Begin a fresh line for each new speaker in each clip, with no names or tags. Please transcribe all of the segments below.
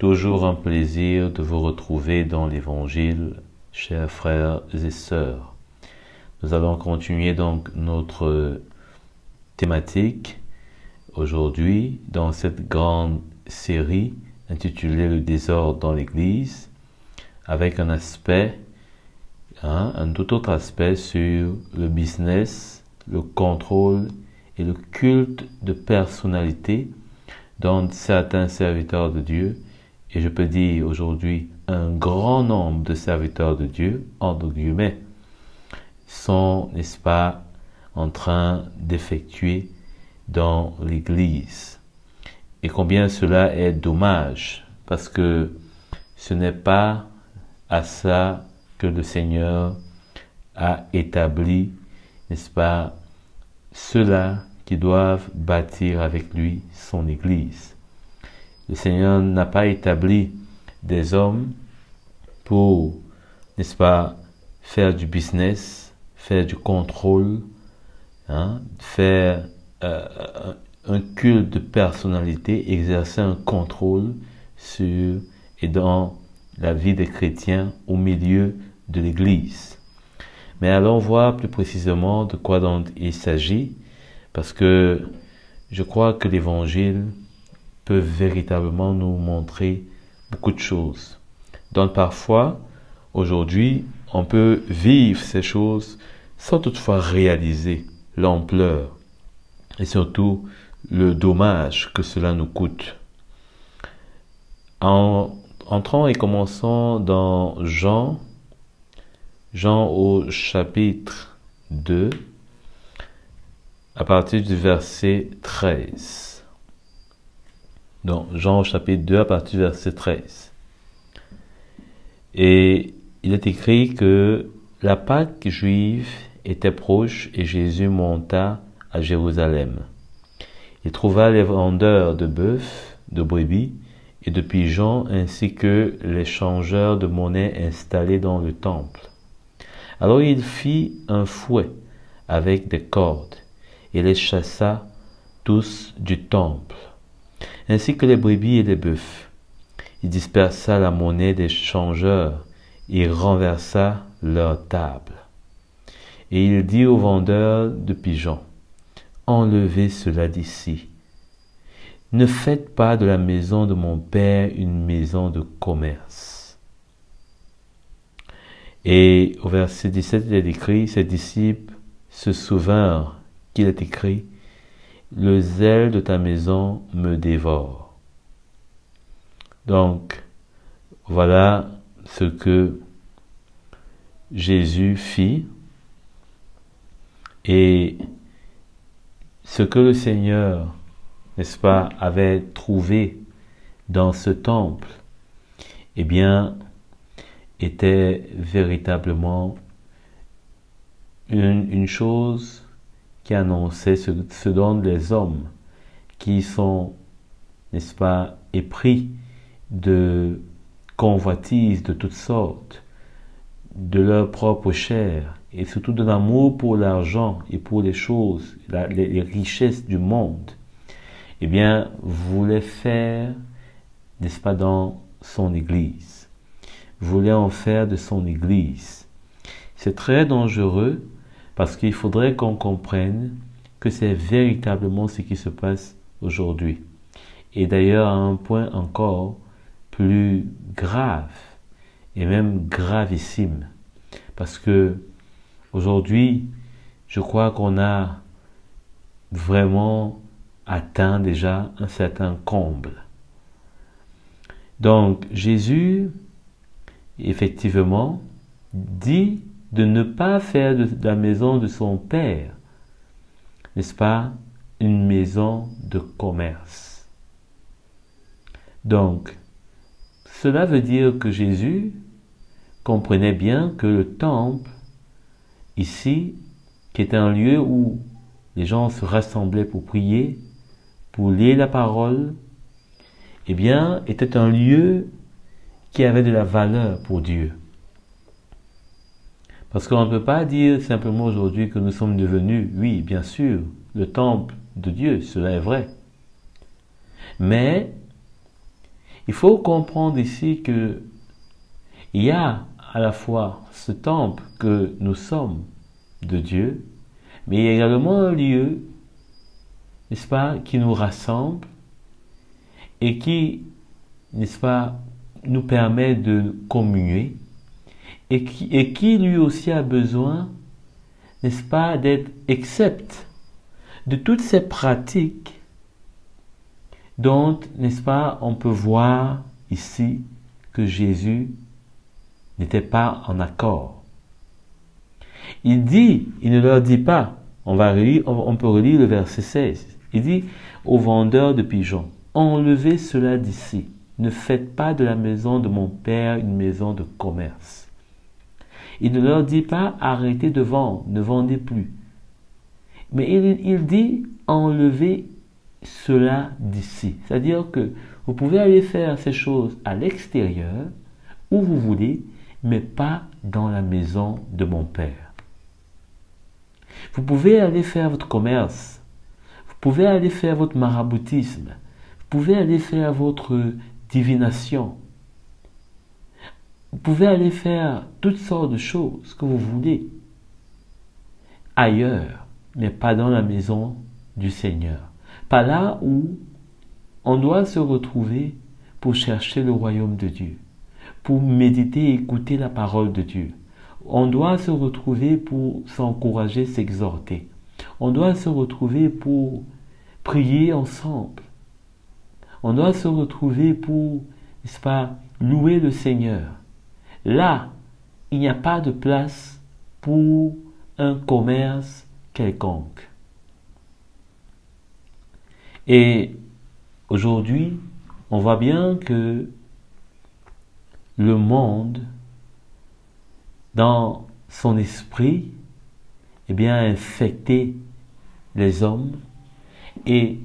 Toujours un plaisir de vous retrouver dans l'Évangile, chers frères et sœurs. Nous allons continuer donc notre thématique aujourd'hui dans cette grande série intitulée Le désordre dans l'Église, avec un aspect, un tout autre aspect sur le business, le contrôle et le culte de personnalité dans certains serviteurs de Dieu. Et je peux dire aujourd'hui, un grand nombre de serviteurs de Dieu, entre guillemets, sont, n'est-ce pas, en train d'effectuer dans l'Église. Et combien cela est dommage, parce que ce n'est pas à ça que le Seigneur a établi, n'est-ce pas, ceux-là qui doivent bâtir avec lui son Église. Le Seigneur n'a pas établi des hommes pour, n'est-ce pas, faire du business, faire du contrôle, faire un culte de personnalité, exercer un contrôle sur et dans la vie des chrétiens au milieu de l'Église. Mais allons voir plus précisément de quoi donc il s'agit, parce que je crois que l'Évangile peut véritablement nous montrer beaucoup de choses. Donc parfois, aujourd'hui, on peut vivre ces choses sans toutefois réaliser l'ampleur et surtout le dommage que cela nous coûte. Entrons et commençons dans Jean au chapitre 2, à partir du verset 13. Donc, Jean au chapitre 2, à partir du verset 13. Et il est écrit que la Pâque juive était proche et Jésus monta à Jérusalem. Il trouva les vendeurs de bœufs, de brebis et de pigeons, ainsi que les changeurs de monnaie installés dans le temple. Alors il fit un fouet avec des cordes et les chassa tous du temple, ainsi que les brebis et les bœufs. Il dispersa la monnaie des changeurs et renversa leur table. Et il dit aux vendeurs de pigeons, « Enlevez cela d'ici. Ne faites pas de la maison de mon Père une maison de commerce. » Et au verset 17, il est écrit, ses disciples se souvinrent qu'il est écrit, « Le zèle de ta maison me dévore. » Donc, voilà ce que Jésus fit et ce que le Seigneur, n'est-ce pas, avait trouvé dans ce temple, eh bien, était véritablement une chose qui annonçait ce dont les hommes qui sont, n'est-ce pas, épris de convoitises de toutes sortes, de leur propre chair, et surtout de l'amour pour l'argent et pour les choses, les richesses du monde, eh bien, voulait faire, n'est-ce pas, dans son Église, voulait en faire de son Église. C'est très dangereux parce qu'il faudrait qu'on comprenne que c'est véritablement ce qui se passe aujourd'hui. Et d'ailleurs, à un point encore plus grave et même gravissime, parce que aujourd'hui, je crois qu'on a vraiment atteint déjà un certain comble. Donc, Jésus, effectivement, dit de ne pas faire de la maison de son Père, n'est-ce pas, une maison de commerce. Donc, cela veut dire que Jésus comprenait bien que le temple, ici, qui était un lieu où les gens se rassemblaient pour prier, pour lire la parole, eh bien, était un lieu qui avait de la valeur pour Dieu. Parce qu'on ne peut pas dire simplement aujourd'hui que nous sommes devenus, oui, bien sûr, le temple de Dieu, cela est vrai. Mais il faut comprendre ici que il y a à la fois ce temple que nous sommes de Dieu, mais il y a également un lieu, n'est-ce pas, qui nous rassemble et qui, n'est-ce pas, nous permet de communier et qui lui aussi a besoin, n'est-ce pas, d'être accepté de toutes ces pratiques dont, n'est-ce pas, on peut voir ici que Jésus n'était pas en accord. Il ne leur dit pas, on peut relire le verset 16, il dit aux vendeurs de pigeons, enlevez cela d'ici, ne faites pas de la maison de mon Père une maison de commerce. Il ne leur dit pas, arrêtez de vendre, ne vendez plus. Mais il dit, enlevez cela d'ici. C'est-à-dire que vous pouvez aller faire ces choses à l'extérieur, où vous voulez, mais pas dans la maison de mon Père. Vous pouvez aller faire votre commerce, vous pouvez aller faire votre maraboutisme, vous pouvez aller faire votre divination, vous pouvez aller faire toutes sortes de choses que vous voulez ailleurs, mais pas dans la maison du Seigneur. Pas là où on doit se retrouver pour chercher le royaume de Dieu, pour méditer et écouter la parole de Dieu. On doit se retrouver pour s'encourager, s'exhorter. On doit se retrouver pour prier ensemble. On doit se retrouver pour, n'est-ce pas, louer le Seigneur. Là, il n'y a pas de place pour un commerce quelconque. Et aujourd'hui, on voit bien que le monde, dans son esprit, eh bien, a infecté les hommes, et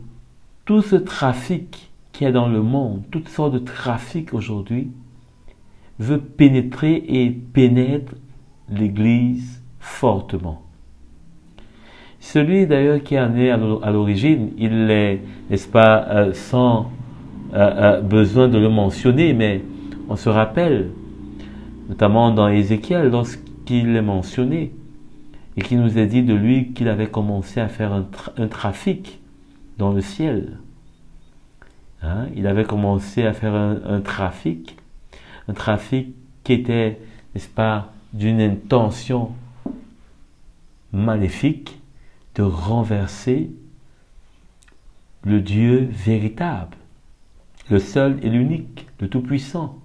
tout ce trafic qu'il y a dans le monde, toutes sortes de trafics aujourd'hui, veut pénétrer et pénètre l'Église fortement. Celui d'ailleurs qui en est à l'origine, il est, n'est-ce pas, sans besoin de le mentionner, mais on se rappelle, notamment dans Ézéchiel, lorsqu'il est mentionné, et qu'il nous a dit de lui qu'il avait commencé à faire un trafic dans le ciel. Hein? Il avait commencé à faire un trafic qui était, n'est-ce pas, d'une intention maléfique de renverser le Dieu véritable, le seul et l'unique, le Tout-Puissant.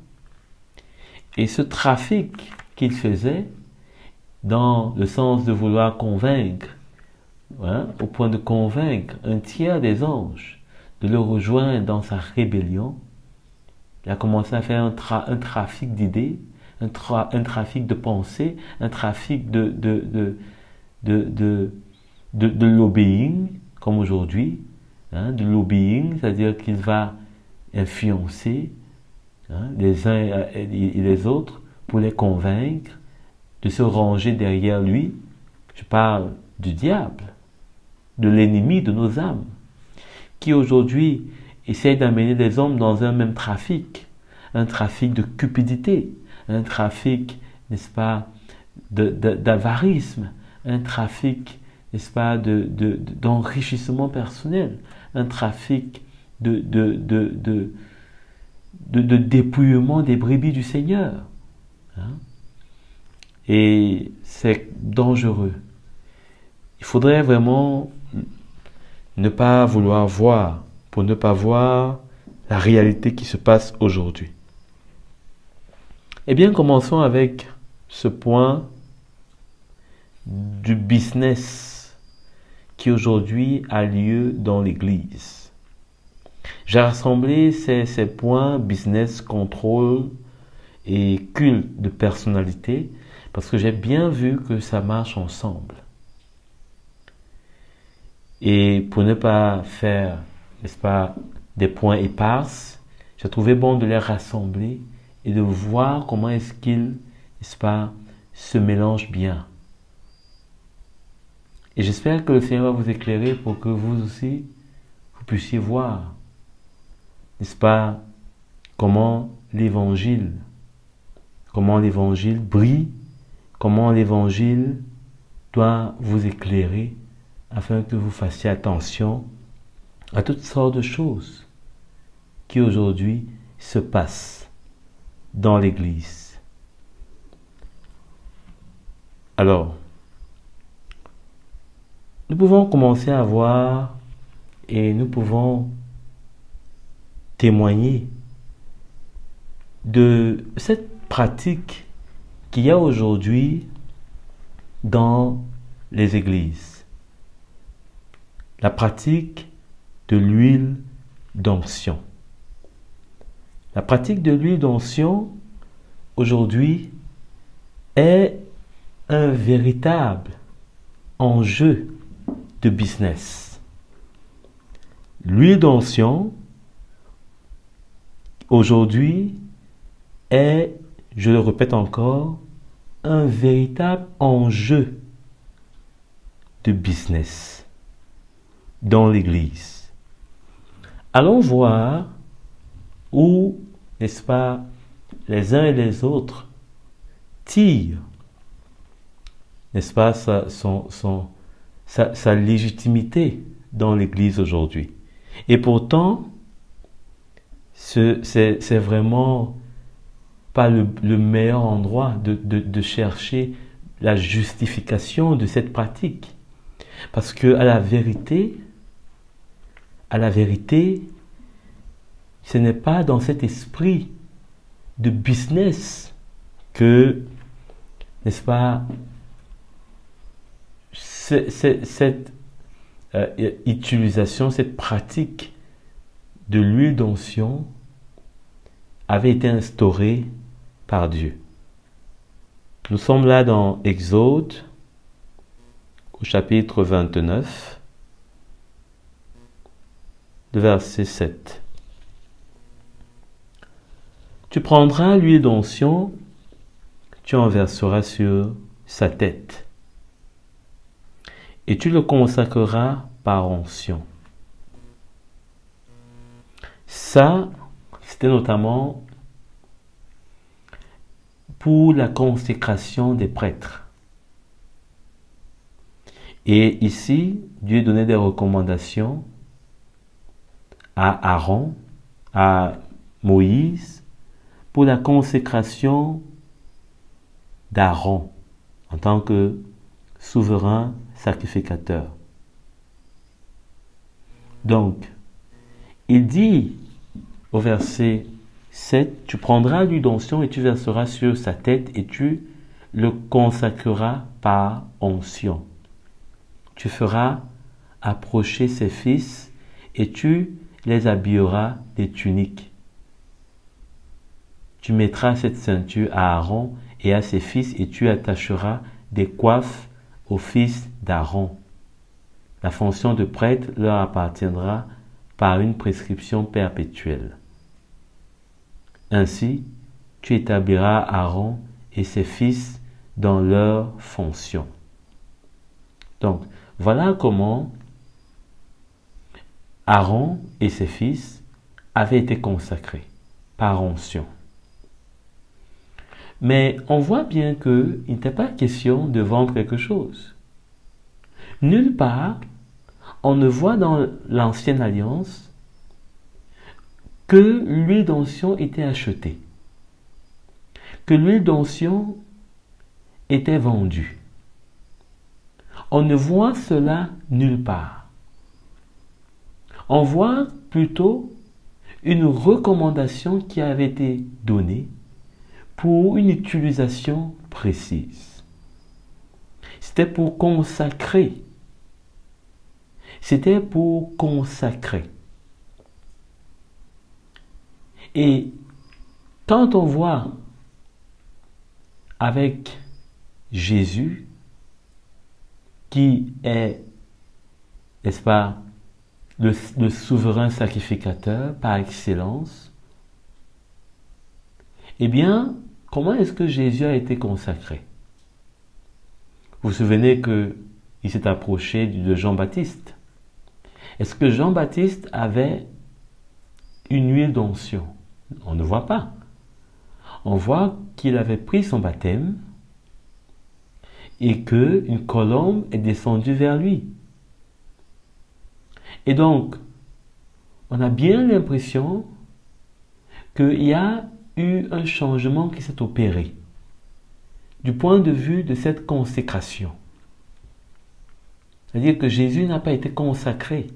Et ce trafic qu'il faisait, dans le sens de vouloir convaincre, hein, au point de convaincre un tiers des anges de le rejoindre dans sa rébellion, il a commencé à faire un trafic d'idées, un trafic de pensées, un trafic de lobbying, comme aujourd'hui, hein, de lobbying, c'est-à-dire qu'il va influencer, hein, les uns et les autres pour les convaincre de se ranger derrière lui. Je parle du diable, de l'ennemi de nos âmes, qui aujourd'hui essaye d'amener les hommes dans un même trafic, un trafic de cupidité, un trafic, n'est-ce pas, d'avarisme, un trafic, n'est-ce pas, d'enrichissement personnel, un trafic de dépouillement des brebis du Seigneur. Hein? Et c'est dangereux. Il faudrait vraiment ne pas vouloir voir, pour ne pas voir la réalité qui se passe aujourd'hui. Eh bien, commençons avec ce point du business qui aujourd'hui a lieu dans l'Église. J'ai rassemblé ces points business, contrôle et culte de personnalité parce que j'ai bien vu que ça marche ensemble. Et pour ne pas faire, n'est-ce pas, des points épars, j'ai trouvé bon de les rassembler et de voir comment est-ce qu'ils, n'est-ce pas, se mélangent bien. Et j'espère que le Seigneur va vous éclairer pour que vous aussi, vous puissiez voir, n'est-ce pas, comment l'évangile brille, comment l'évangile doit vous éclairer afin que vous fassiez attention à toutes sortes de choses qui aujourd'hui se passent dans l'Église. Alors, nous pouvons commencer à voir et nous pouvons témoigner de cette pratique qu'il y a aujourd'hui dans les églises. La pratique de l'huile d'onction. La pratique de l'huile d'onction aujourd'hui est un véritable enjeu de business. L'huile d'onction aujourd'hui est, je le répète encore, un véritable enjeu de business dans l'Église. Allons voir où, n'est-ce pas, les uns et les autres tirent, n'est-ce pas, sa légitimité dans l'Église aujourd'hui. Et pourtant, c'est vraiment pas le meilleur endroit de chercher la justification de cette pratique. Parce que à la vérité, ce n'est pas dans cet esprit de business que, n'est-ce pas, cette utilisation, cette pratique de l'huile d'onction avait été instaurée par Dieu. Nous sommes là dans Exode, au chapitre 29, le verset 7. Tu prendras l'huile d'onction, tu en verseras sur sa tête, et tu le consacreras par onction. Ça, c'était notamment pour la consécration des prêtres. Et ici, Dieu donnait des recommandations à Aaron, à Moïse, pour la consécration d'Aaron en tant que souverain sacrificateur. Donc, il dit au verset 7, tu prendras l'huile d'onction et tu verseras sur sa tête et tu le consacreras par onction. Tu feras approcher ses fils et tu les habilleras des tuniques. Tu mettras cette ceinture à Aaron et à ses fils et tu attacheras des coiffes aux fils d'Aaron. La fonction de prêtre leur appartiendra par une prescription perpétuelle. Ainsi, tu établiras Aaron et ses fils dans leurs fonctions. Donc, voilà comment Aaron et ses fils avaient été consacrés par onction. Mais on voit bien qu'il n'était pas question de vendre quelque chose. Nulle part, on ne voit dans l'Ancienne Alliance que l'huile d'onction était achetée, que l'huile d'onction était vendue. On ne voit cela nulle part. On voit plutôt une recommandation qui avait été donnée pour une utilisation précise. C'était pour consacrer. C'était pour consacrer. Et quand on voit avec Jésus, qui est, n'est-ce pas, le souverain sacrificateur par excellence, eh bien, comment est-ce que Jésus a été consacré? Vous vous souvenez qu'il s'est approché de Jean-Baptiste. Est-ce que Jean-Baptiste avait une huile d'onction? On ne voit pas. On voit qu'il avait pris son baptême et qu'une colombe est descendue vers lui. Et donc, on a bien l'impression qu'il y a eu un changement qui s'est opéré du point de vue de cette consécration. C'est-à-dire que Jésus n'a pas été consacré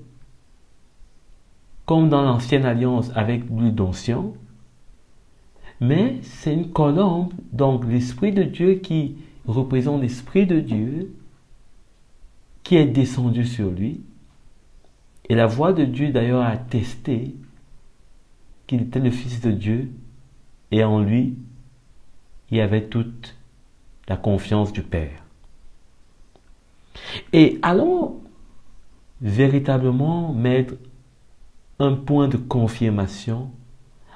comme dans l'ancienne alliance avec l'huile d'onction, mais c'est une colombe, donc l'Esprit de Dieu qui représente l'Esprit de Dieu qui est descendu sur lui. Et la voix de Dieu d'ailleurs a attesté qu'il était le Fils de Dieu et en lui, il y avait toute la confiance du Père. Et allons véritablement mettre un point de confirmation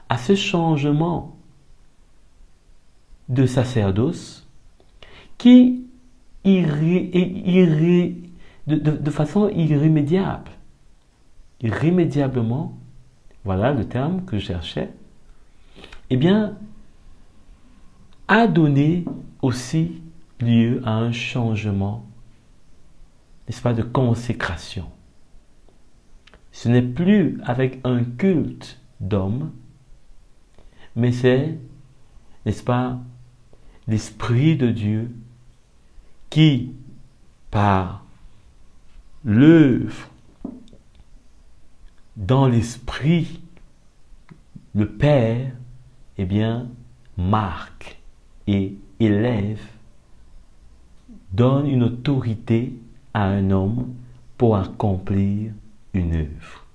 à ce changement de sacerdoce qui de façon irrémédiable, irrémédiablement, voilà le terme que je cherchais, eh bien, a donné aussi lieu à un changement, n'est-ce pas, de consécration. Ce n'est plus avec un culte d'homme, mais c'est, n'est-ce pas, l'Esprit de Dieu qui, par l'œuvre dans l'Esprit, le Père, eh bien, marque et élève, donne une autorité à un homme pour accomplir une œuvre,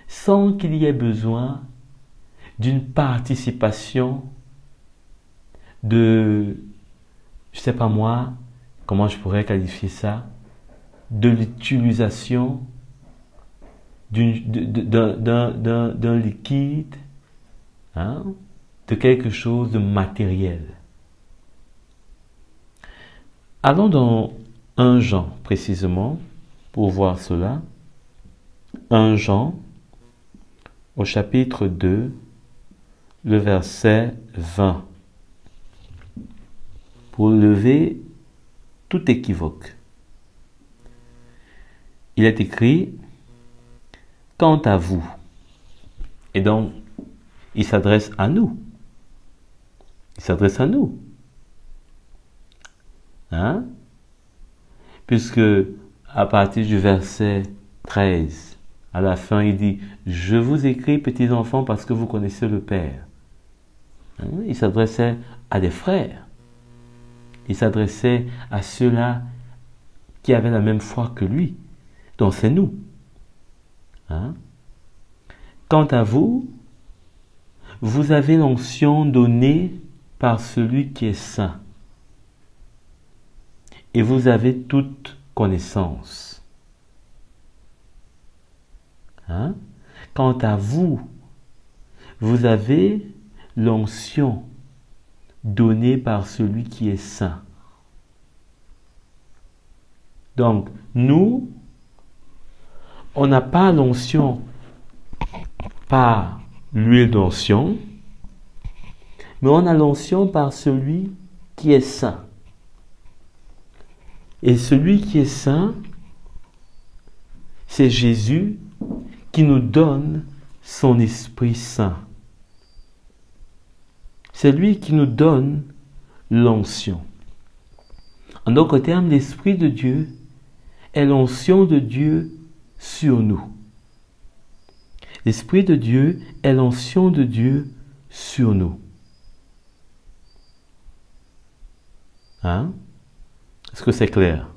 sans qu'il y ait besoin d'une participation de, je ne sais pas moi, comment je pourrais qualifier ça, de l'utilisation d'un liquide, hein, de quelque chose de matériel. Allons dans 1 Jean précisément pour voir cela. 1 Jean au chapitre 2, le verset 20. Pour lever tout équivoque. Il est écrit, quant à vous, et donc il s'adresse à nous. Il s'adresse à nous. Hein? Puisque à partir du verset 13, à la fin, il dit, je vous écris, petits enfants, parce que vous connaissez le Père. Hein? Il s'adressait à des frères. Il s'adressait à ceux-là qui avaient la même foi que lui. Donc c'est nous. Hein? Quant à vous, vous avez l'onction donnée par celui qui est saint. Et vous avez toute connaissance. Hein? Quant à vous, vous avez l'onction donnée par celui qui est saint. Donc, nous, on n'a pas l'onction par l'huile d'onction, mais on a l'onction par celui qui est saint. Et celui qui est saint, c'est Jésus qui nous donne son Esprit Saint. C'est lui qui nous donne l'onction. En d'autres termes, l'Esprit de Dieu est l'onction de Dieu sur nous. L'Esprit de Dieu est l'onction de Dieu sur nous. Hein? Est-ce que c'est clair?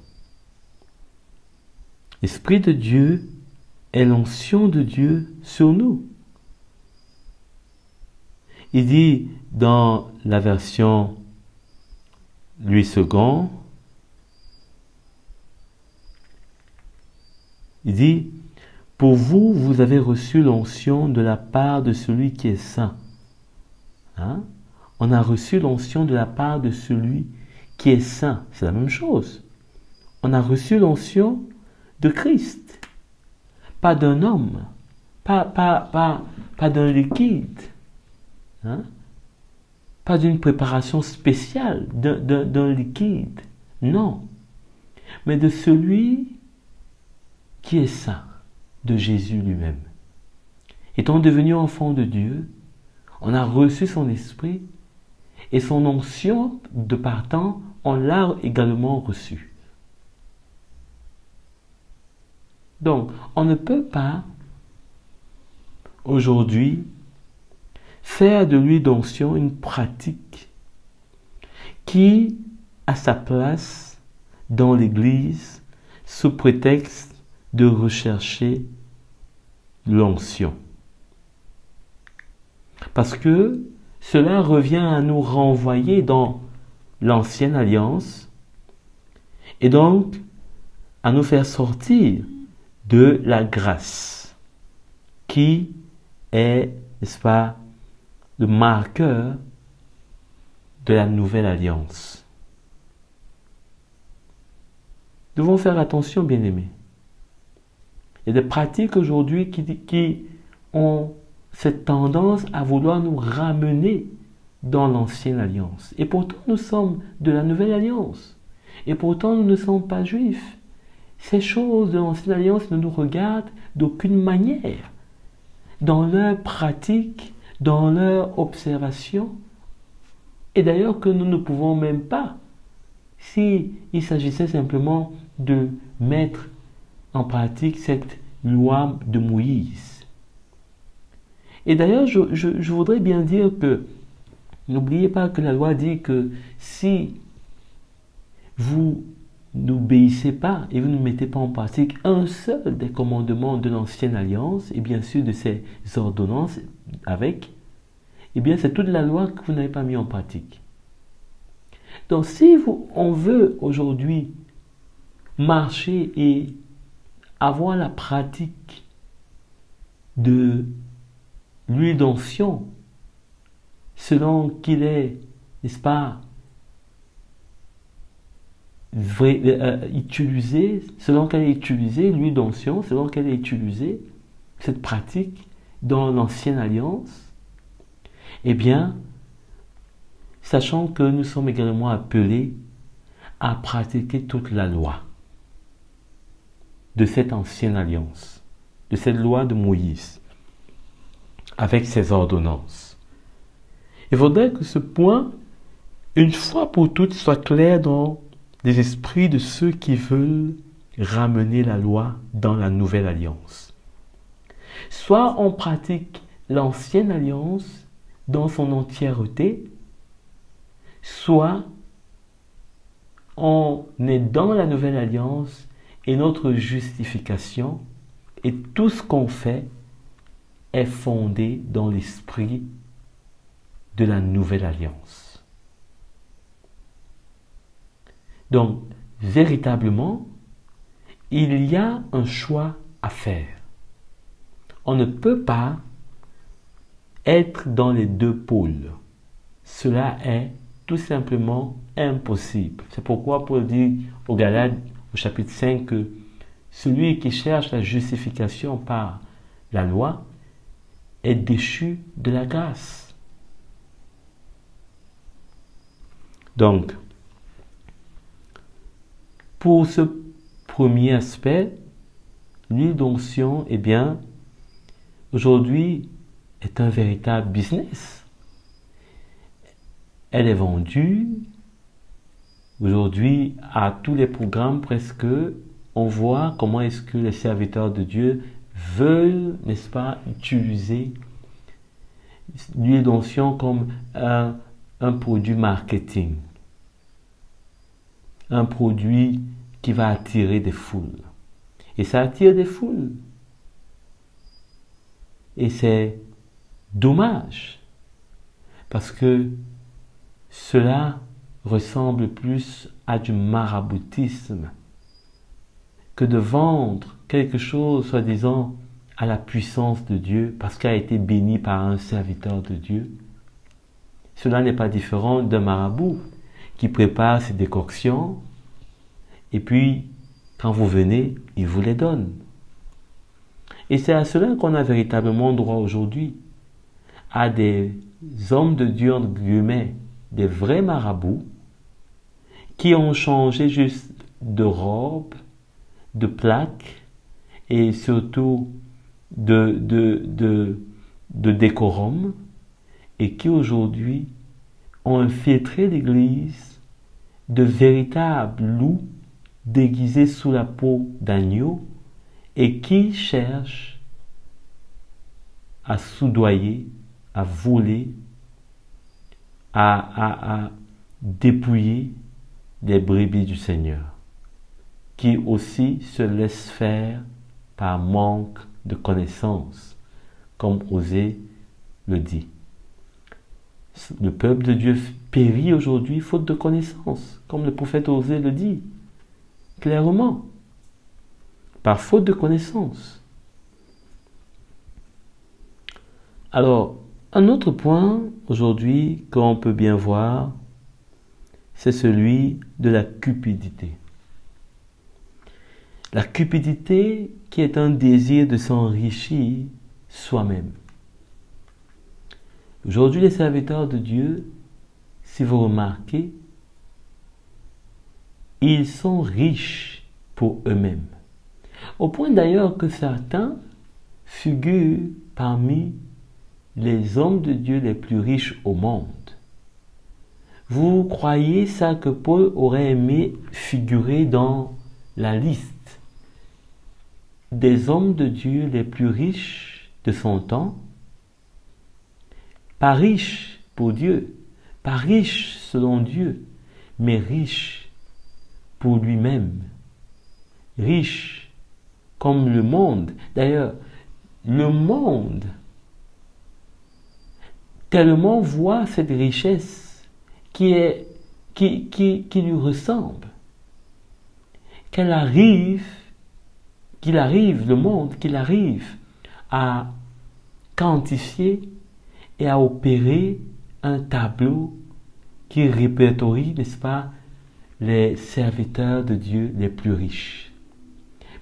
L'Esprit de Dieu est l'onction de Dieu sur nous. Il dit dans la version Louis II, il dit, pour vous, vous avez reçu l'onction de la part de celui qui est saint. Hein? On a reçu l'onction de la part de celui qui est saint. C'est la même chose. On a reçu l'onction de Christ. Pas d'un homme. Pas d'un liquide. hein? Pas d'une préparation spéciale, d'un liquide, non, mais de celui qui est saint, de Jésus lui-même. Étant devenu enfant de Dieu, on a reçu son esprit et son onction de partant, on l'a également reçu. Donc, on ne peut pas aujourd'hui faire de l'huile d'onction une pratique qui a sa place dans l'Église sous prétexte de rechercher l'onction. Parce que cela revient à nous renvoyer dans l'ancienne alliance et donc à nous faire sortir de la grâce qui est, n'est-ce pas, le marqueur de la nouvelle alliance. Nous devons faire attention, bien-aimés. Il y a des pratiques aujourd'hui qui ont cette tendance à vouloir nous ramener dans l'ancienne alliance. Et pourtant, nous sommes de la nouvelle alliance. Et pourtant, nous ne sommes pas juifs. Ces choses de l'ancienne alliance ne nous regardent d'aucune manière. Dans leur pratique, dans leur observation, et d'ailleurs que nous ne pouvons même pas, s'il s'agissait simplement de mettre en pratique cette loi de Moïse. Et d'ailleurs, je voudrais bien dire que, n'oubliez pas que la loi dit que si vous n'obéissez pas et vous ne mettez pas en pratique un seul des commandements de l'ancienne alliance, et bien sûr de ces ordonnances avec, eh bien c'est toute la loi que vous n'avez pas mis en pratique. Donc si on veut aujourd'hui marcher et avoir la pratique de l'huile d'onction selon qu'il est, n'est-ce pas, utilisée, selon qu'elle est utilisée, l'huile d'onction, selon qu'elle est utilisée, cette pratique dans l'ancienne alliance, eh bien, sachant que nous sommes également appelés à pratiquer toute la loi de cette ancienne alliance, de cette loi de Moïse, avec ses ordonnances. Il faudrait que ce point, une fois pour toutes, soit clair dans les esprits de ceux qui veulent ramener la loi dans la nouvelle alliance. Soit on pratique l'ancienne alliance dans son entièreté, soit on est dans la nouvelle alliance et notre justification et tout ce qu'on fait est fondé dans l'esprit de la nouvelle alliance. Donc, véritablement, il y a un choix à faire. On ne peut pas être dans les deux pôles. Cela est tout simplement impossible. C'est pourquoi Paul dit aux Galates, au chapitre 5, que celui qui cherche la justification par la loi est déchu de la grâce. Donc, pour ce premier aspect, l'huile d'onction, eh bien, aujourd'hui, est un véritable business. Elle est vendue. Aujourd'hui, à tous les programmes presque, on voit comment est-ce que les serviteurs de Dieu veulent, n'est-ce pas, utiliser l'huile d'onction comme un produit marketing. Un produit qui va attirer des foules. Et ça attire des foules. Et c'est dommage. Parce que cela ressemble plus à du maraboutisme que de vendre quelque chose, soi-disant, à la puissance de Dieu, parce qu'elle a été bénie par un serviteur de Dieu. Cela n'est pas différent d'un marabout qui prépare ses décoctions, et puis, quand vous venez, il vous les donne. Et c'est à cela qu'on a véritablement droit aujourd'hui, à des hommes de Dieu, entre guillemets, des vrais marabouts, qui ont changé juste de robe, de plaque et surtout de décorum, et qui aujourd'hui ont infiltré l'Église de véritables loups déguisés sous la peau d'agneau et qui cherchent à soudoyer, à voler, à dépouiller des brebis du Seigneur, qui aussi se laissent faire par manque de connaissances, comme Osée le dit. Le peuple de Dieu périt aujourd'hui faute de connaissances, comme le prophète Osée le dit, clairement, par faute de connaissances. Alors, un autre point aujourd'hui qu'on peut bien voir, c'est celui de la cupidité. La cupidité qui est un désir de s'enrichir soi-même. Aujourd'hui, les serviteurs de Dieu, si vous remarquez, ils sont riches pour eux-mêmes. Au point d'ailleurs que certains figurent parmi les hommes de Dieu les plus riches au monde. Vous croyez ça que Paul aurait aimé figurer dans la liste des hommes de Dieu les plus riches de son temps? Pas riches pour Dieu, pas riches selon Dieu, mais riches pour lui-même. Riches comme le monde. D'ailleurs, le monde tellement voit cette richesse qui lui ressemble, qu'il arrive, le monde, qu'il arrive à quantifier et à opérer un tableau qui répertorie, n'est-ce pas, les serviteurs de Dieu les plus riches.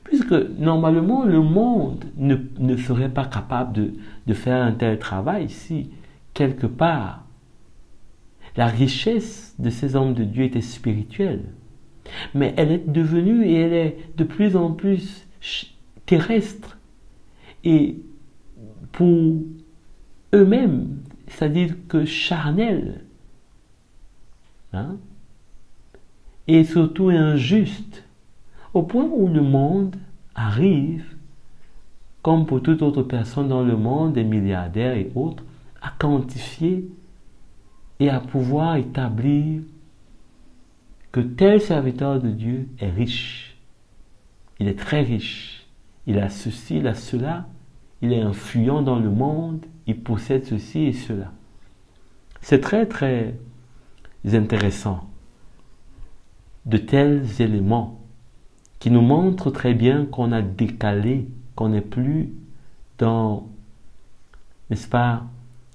Puisque normalement le monde ne serait pas capable de faire un tel travail si, quelque part, la richesse de ces hommes de Dieu était spirituelle. Mais elle est devenue et elle est de plus en plus terrestre. Et pour eux-mêmes, c'est-à-dire que charnelle, hein, et surtout injuste, au point où le monde arrive, comme pour toute autre personne dans le monde, des milliardaires et autres, à quantifier et à pouvoir établir que tel serviteur de Dieu est riche. Il est très riche. Il a ceci, il a cela. Il est influent dans le monde. Il possède ceci et cela. C'est très, très intéressant. De tels éléments qui nous montrent très bien qu'on a décalé, qu'on n'est plus dans, n'est-ce pas,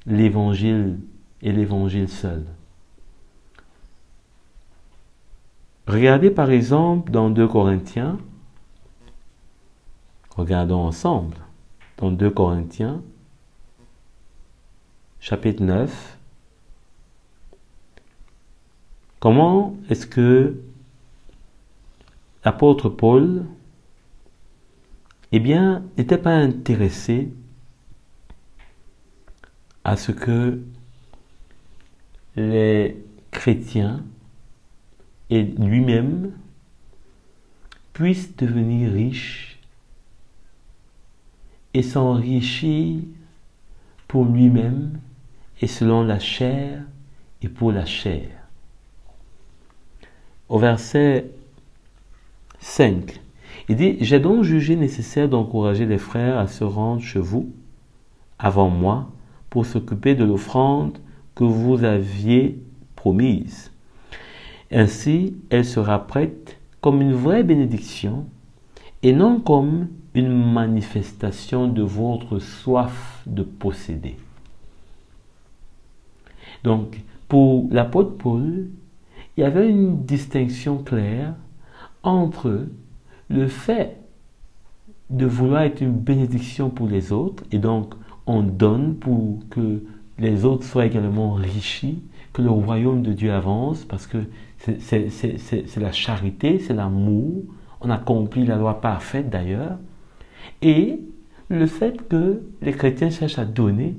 l'évangile et l'évangile seul. Regardez par exemple dans 2 Corinthiens, regardons ensemble, dans 2 Corinthiens, chapitre 9, comment est-ce que l'apôtre Paul, n'était pas intéressé à ce que les chrétiens et lui-même puissent devenir riches et s'enrichir pour lui-même et selon la chair et pour la chair. Au verset 5, il dit « J'ai donc jugé nécessaire d'encourager les frères à se rendre chez vous avant moi pour s'occuper de l'offrande que vous aviez promise. Ainsi, elle sera prête comme une vraie bénédiction et non comme une manifestation de votre soif de posséder. » Donc, pour l'apôtre Paul, il y avait une distinction claire entre le fait de vouloir être une bénédiction pour les autres, et donc on donne pour que les autres soient également enrichis, que le royaume de Dieu avance, parce que c'est la charité, c'est l'amour. On accomplit la loi parfaite d'ailleurs. Et le fait que les chrétiens cherchent à donner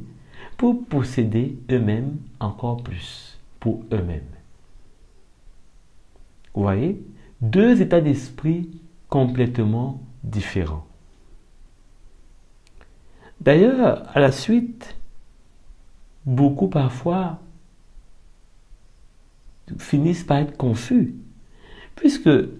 pour posséder eux-mêmes encore plus, pour eux-mêmes. Vous voyez? Deux états d'esprit complètement différents. D'ailleurs, à la suite, beaucoup parfois finissent par être confus, puisque le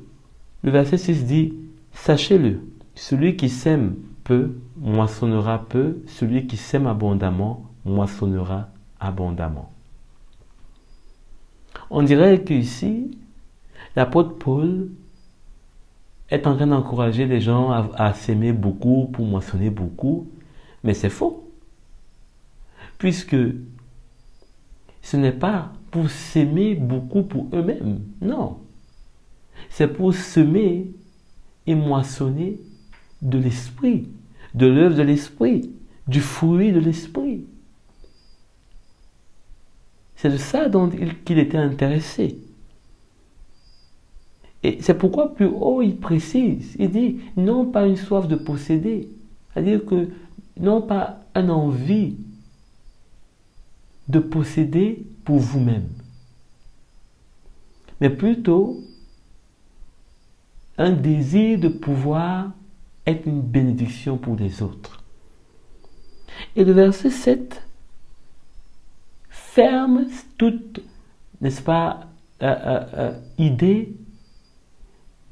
verset 6 dit « Sachez-le, celui qui sème peu, moissonnera peu, celui qui sème abondamment, moissonnera abondamment. » On dirait qu'ici, l'apôtre Paul est en train d'encourager les gens à s'aimer beaucoup pour moissonner beaucoup, mais c'est faux. Puisque ce n'est pas pour s'aimer beaucoup pour eux-mêmes, non. C'est pour semer et moissonner de l'esprit, de l'œuvre de l'esprit, du fruit de l'esprit. C'est de ça dont qu'il était intéressé. Et c'est pourquoi plus haut il précise, il dit non pas une soif de posséder, c'est-à-dire que non pas une envie de posséder pour vous-même, mais plutôt un désir de pouvoir être une bénédiction pour les autres. Et le verset 7 ferme toute, n'est-ce pas, idée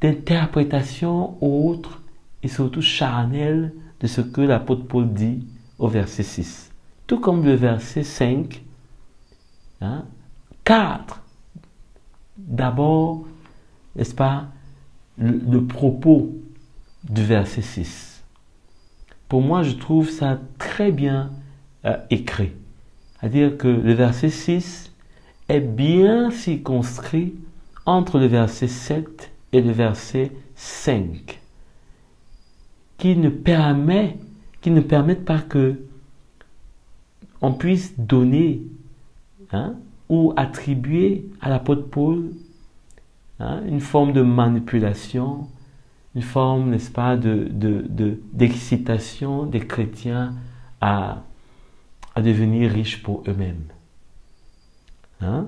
d'interprétation autre et surtout charnelle de ce que l'apôtre Paul dit au verset 6. Tout comme le verset 5, 4, d'abord, n'est-ce pas, le propos du verset 6. Pour moi, je trouve ça très bien écrit. C'est-à-dire que le verset 6 est bien circonscrit entre le verset 7 et le verset 5, qui ne permettent pas que on puisse donner ou attribuer à l'apôtre Paul une forme de manipulation, une forme, n'est-ce pas, d'excitation des chrétiens à devenir riches pour eux-mêmes.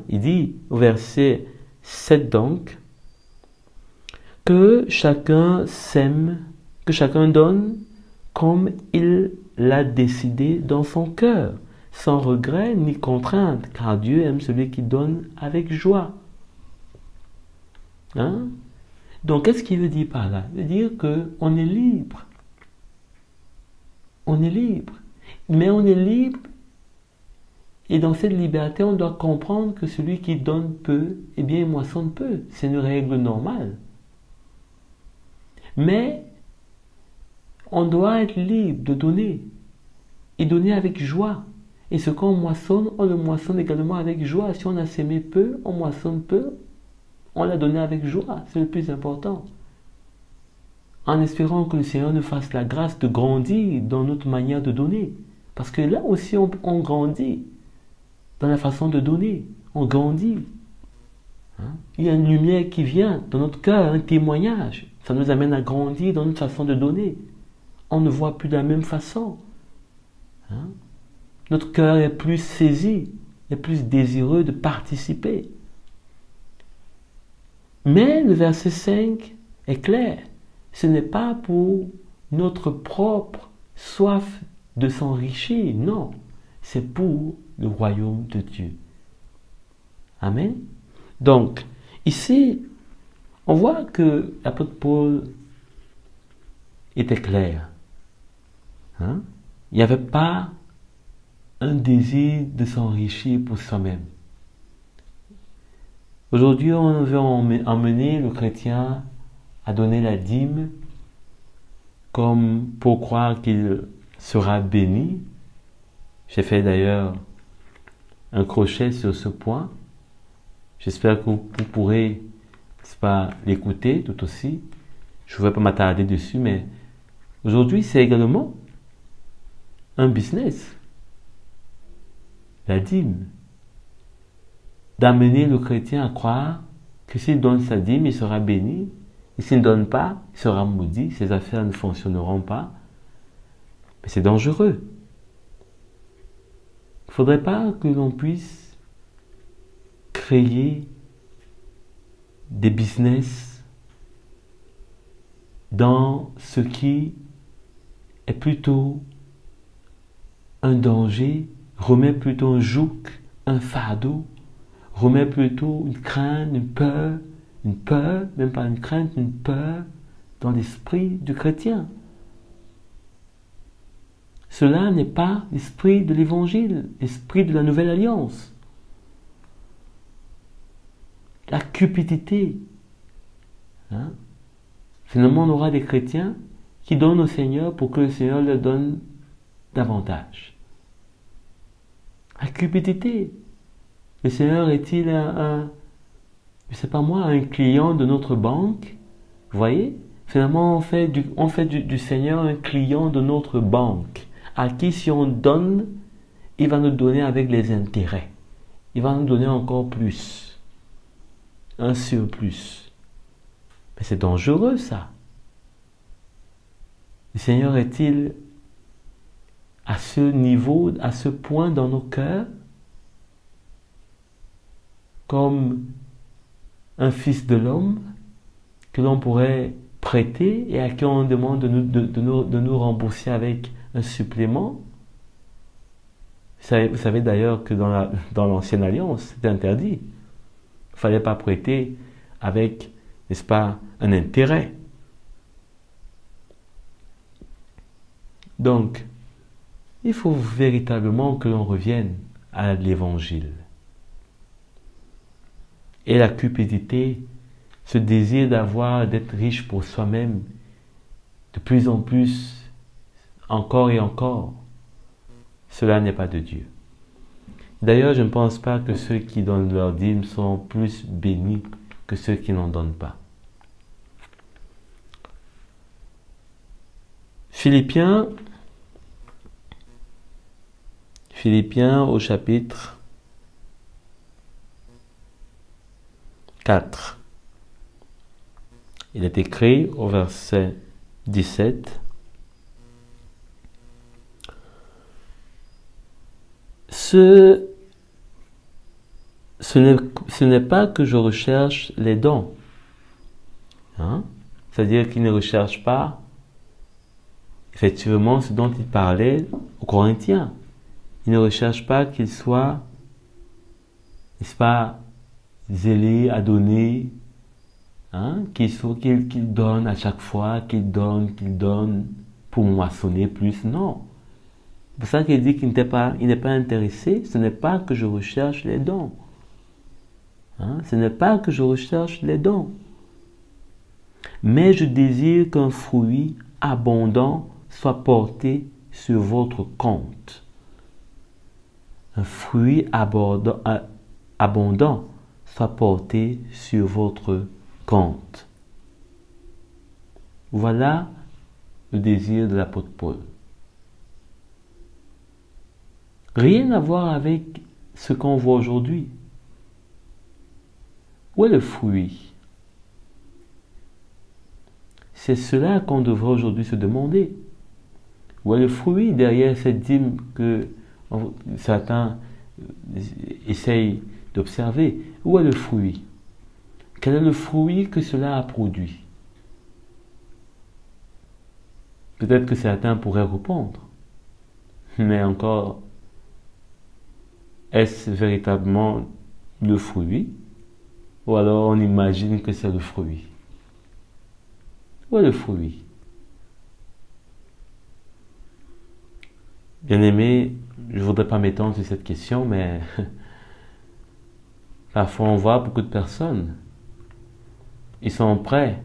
Il dit au verset 7 donc, que chacun sème, que chacun donne comme il l'a décidé dans son cœur, sans regret ni contrainte, car Dieu aime celui qui donne avec joie. Donc, qu'est-ce qu'il veut dire par là? Il veut dire qu'on est libre. On est libre. Mais on est libre. Et dans cette liberté, on doit comprendre que celui qui donne peu, eh bien, il moissonne peu. C'est une règle normale. Mais on doit être libre de donner. Et donner avec joie. Et ce qu'on moissonne, on le moissonne également avec joie. Si on a sémé peu, on moissonne peu. On l'a donné avec joie. C'est le plus important. En espérant que le Seigneur nous fasse la grâce de grandir dans notre manière de donner. Parce que là aussi, on grandit. Dans la façon de donner. On grandit. Il y a une lumière qui vient dans notre cœur, un témoignage. Ça nous amène à grandir dans notre façon de donner. On ne voit plus de la même façon. Notre cœur est plus saisi, est plus désireux de participer. Mais le verset 5 est clair. Ce n'est pas pour notre propre soif de s'enrichir, non. C'est pour le royaume de Dieu. Amen. Donc, ici, on voit que l'apôtre Paul était clair. Il n'y avait pas un désir de s'enrichir pour soi-même. Aujourd'hui, on veut emmener le chrétien à donner la dîme comme pour croire qu'il sera béni. J'ai fait d'ailleurs un crochet sur ce point. J'espère que vous pourrez, n'est-ce pas, l'écouter tout aussi. Je ne vais pas m'attarder dessus, mais aujourd'hui, c'est également un business. la dîme. D'amener le chrétien à croire que s'il donne sa dîme, il sera béni. Et s'il ne donne pas, il sera maudit. Ses affaires ne fonctionneront pas. Mais c'est dangereux. Il ne faudrait pas que l'on puisse créer des business dans ce qui est plutôt un danger, remet plutôt un joug, un fardeau, remet plutôt une crainte, une peur, même pas une crainte, une peur dans l'esprit du chrétien. Cela n'est pas l'esprit de l'évangile, l'esprit de la nouvelle alliance. La cupidité. Finalement, on aura des chrétiens qui donnent au Seigneur pour que le Seigneur leur donne davantage. La cupidité. Le Seigneur est-il je sais pas moi, un client de notre banque? Vous voyez? Finalement, on fait du Seigneur un client de notre banque, à qui si on donne, il va nous donner avec les intérêts. Il va nous donner encore plus. Un surplus. Mais c'est dangereux ça. Le Seigneur est-il à ce niveau, à ce point dans nos cœurs, comme un fils de l'homme que l'on pourrait prêter et à qui on demande de nous rembourser avec un supplément? Vous savez d'ailleurs que dans l'ancienne alliance, c'était interdit. Il ne fallait pas prêter avec, n'est-ce pas, un intérêt. Donc, il faut véritablement que l'on revienne à l'évangile. Et la cupidité, ce désir d'être riche pour soi-même, de plus en plus, encore et encore, cela n'est pas de Dieu. D'ailleurs, je ne pense pas que ceux qui donnent leur dîme sont plus bénis que ceux qui n'en donnent pas. Philippiens au chapitre 4. Il est écrit au verset 17. Ce n'est pas que je recherche les dons. C'est-à-dire qu'il ne recherche pas effectivement ce dont il parlait aux Corinthiens. Il ne recherche pas qu'il soit, n'est-ce pas, zélé à donner, qu'il donne à chaque fois, qu'il donne pour moissonner plus. Non. C'est pour ça qu'il dit qu'il n'est pas intéressé. Ce n'est pas que je recherche les dons. Ce n'est pas que je recherche les dons. Mais je désire qu'un fruit abondant soit porté sur votre compte. Un fruit abondant soit porté sur votre compte. Voilà le désir de l'apôtre Paul. Rien à voir avec ce qu'on voit aujourd'hui. Où est le fruit? C'est cela qu'on devrait aujourd'hui se demander. Où est le fruit derrière cette dîme que certains essayent d'observer? Où est le fruit? Quel est le fruit que cela a produit? Peut-être que certains pourraient répondre. Mais encore, est-ce véritablement le fruit? Ou alors on imagine que c'est le fruit? Où est le fruit? Bien-aimé, je ne voudrais pas m'étendre sur cette question, mais parfois on voit beaucoup de personnes. Elles sont prêtes,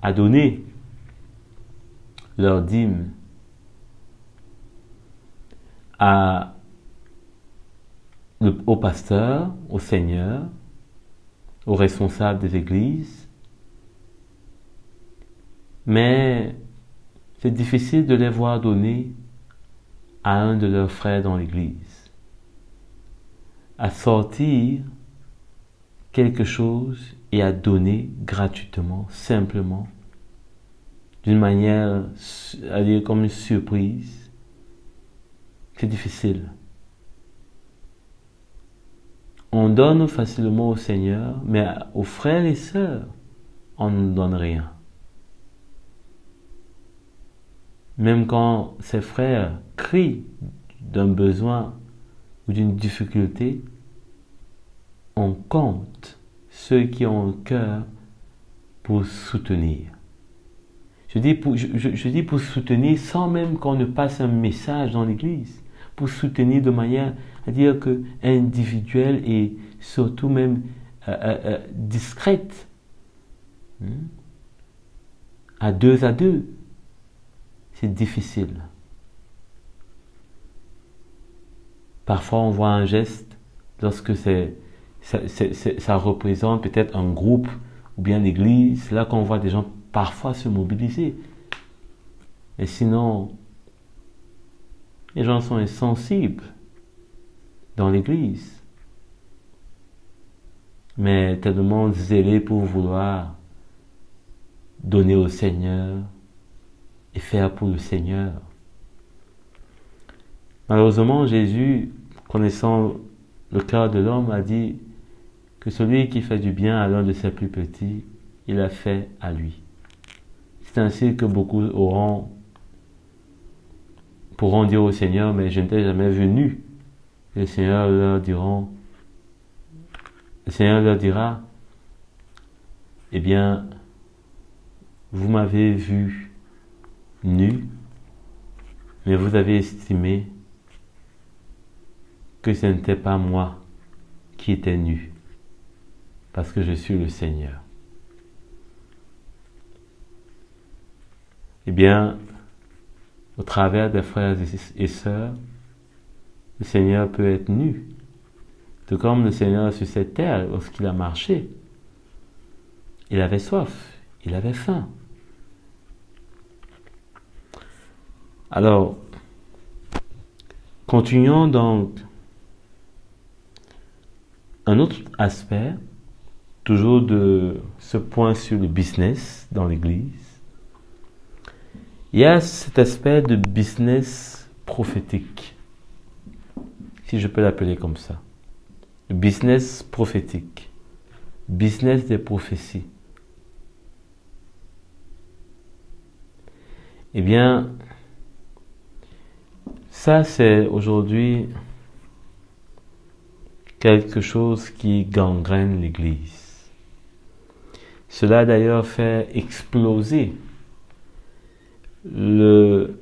à donner leur dîme au pasteur, au Seigneur, aux responsables des églises. Mais c'est difficile de les voir donner à un de leurs frères dans l'église, à sortir quelque chose et à donner gratuitement, simplement, d'une manière, à dire comme une surprise, c'est difficile. On donne facilement au Seigneur, mais aux frères et sœurs, on ne donne rien. Même quand ses frères crient d'un besoin ou d'une difficulté, on compte ceux qui ont un cœur pour soutenir. Je dis pour soutenir sans même qu'on ne passe un message dans l'église, pour soutenir de manière à dire que individuelle et surtout même discrète, à deux, c'est difficile. Parfois on voit un geste lorsque ça représente peut-être un groupe ou bien l'église, là qu'on voit des gens parfois se mobiliser. Et sinon, les gens sont insensibles dans l'église, mais tellement zélés pour vouloir donner au Seigneur et faire pour le Seigneur. Malheureusement, Jésus, connaissant le cœur de l'homme, a dit que celui qui fait du bien à l'un de ses plus petits, il a fait à lui. C'est ainsi que beaucoup pourront dire au Seigneur, mais je ne t'ai jamais vu nu. Et le Seigneur leur dira, eh bien, vous m'avez vu nu, mais vous avez estimé que ce n'était pas moi qui étais nu, parce que je suis le Seigneur. Eh bien, au travers des frères et sœurs, le Seigneur peut être nu. Tout comme le Seigneur sur cette terre, lorsqu'il a marché, il avait soif, il avait faim. Alors, continuons donc. Un autre aspect, toujours de ce point sur le business dans l'église, il y a cet aspect de business prophétique, si je peux l'appeler comme ça. Le business prophétique, business des prophéties. Eh bien, ça c'est aujourd'hui quelque chose qui gangrène l'Église. Cela d'ailleurs fait exploser le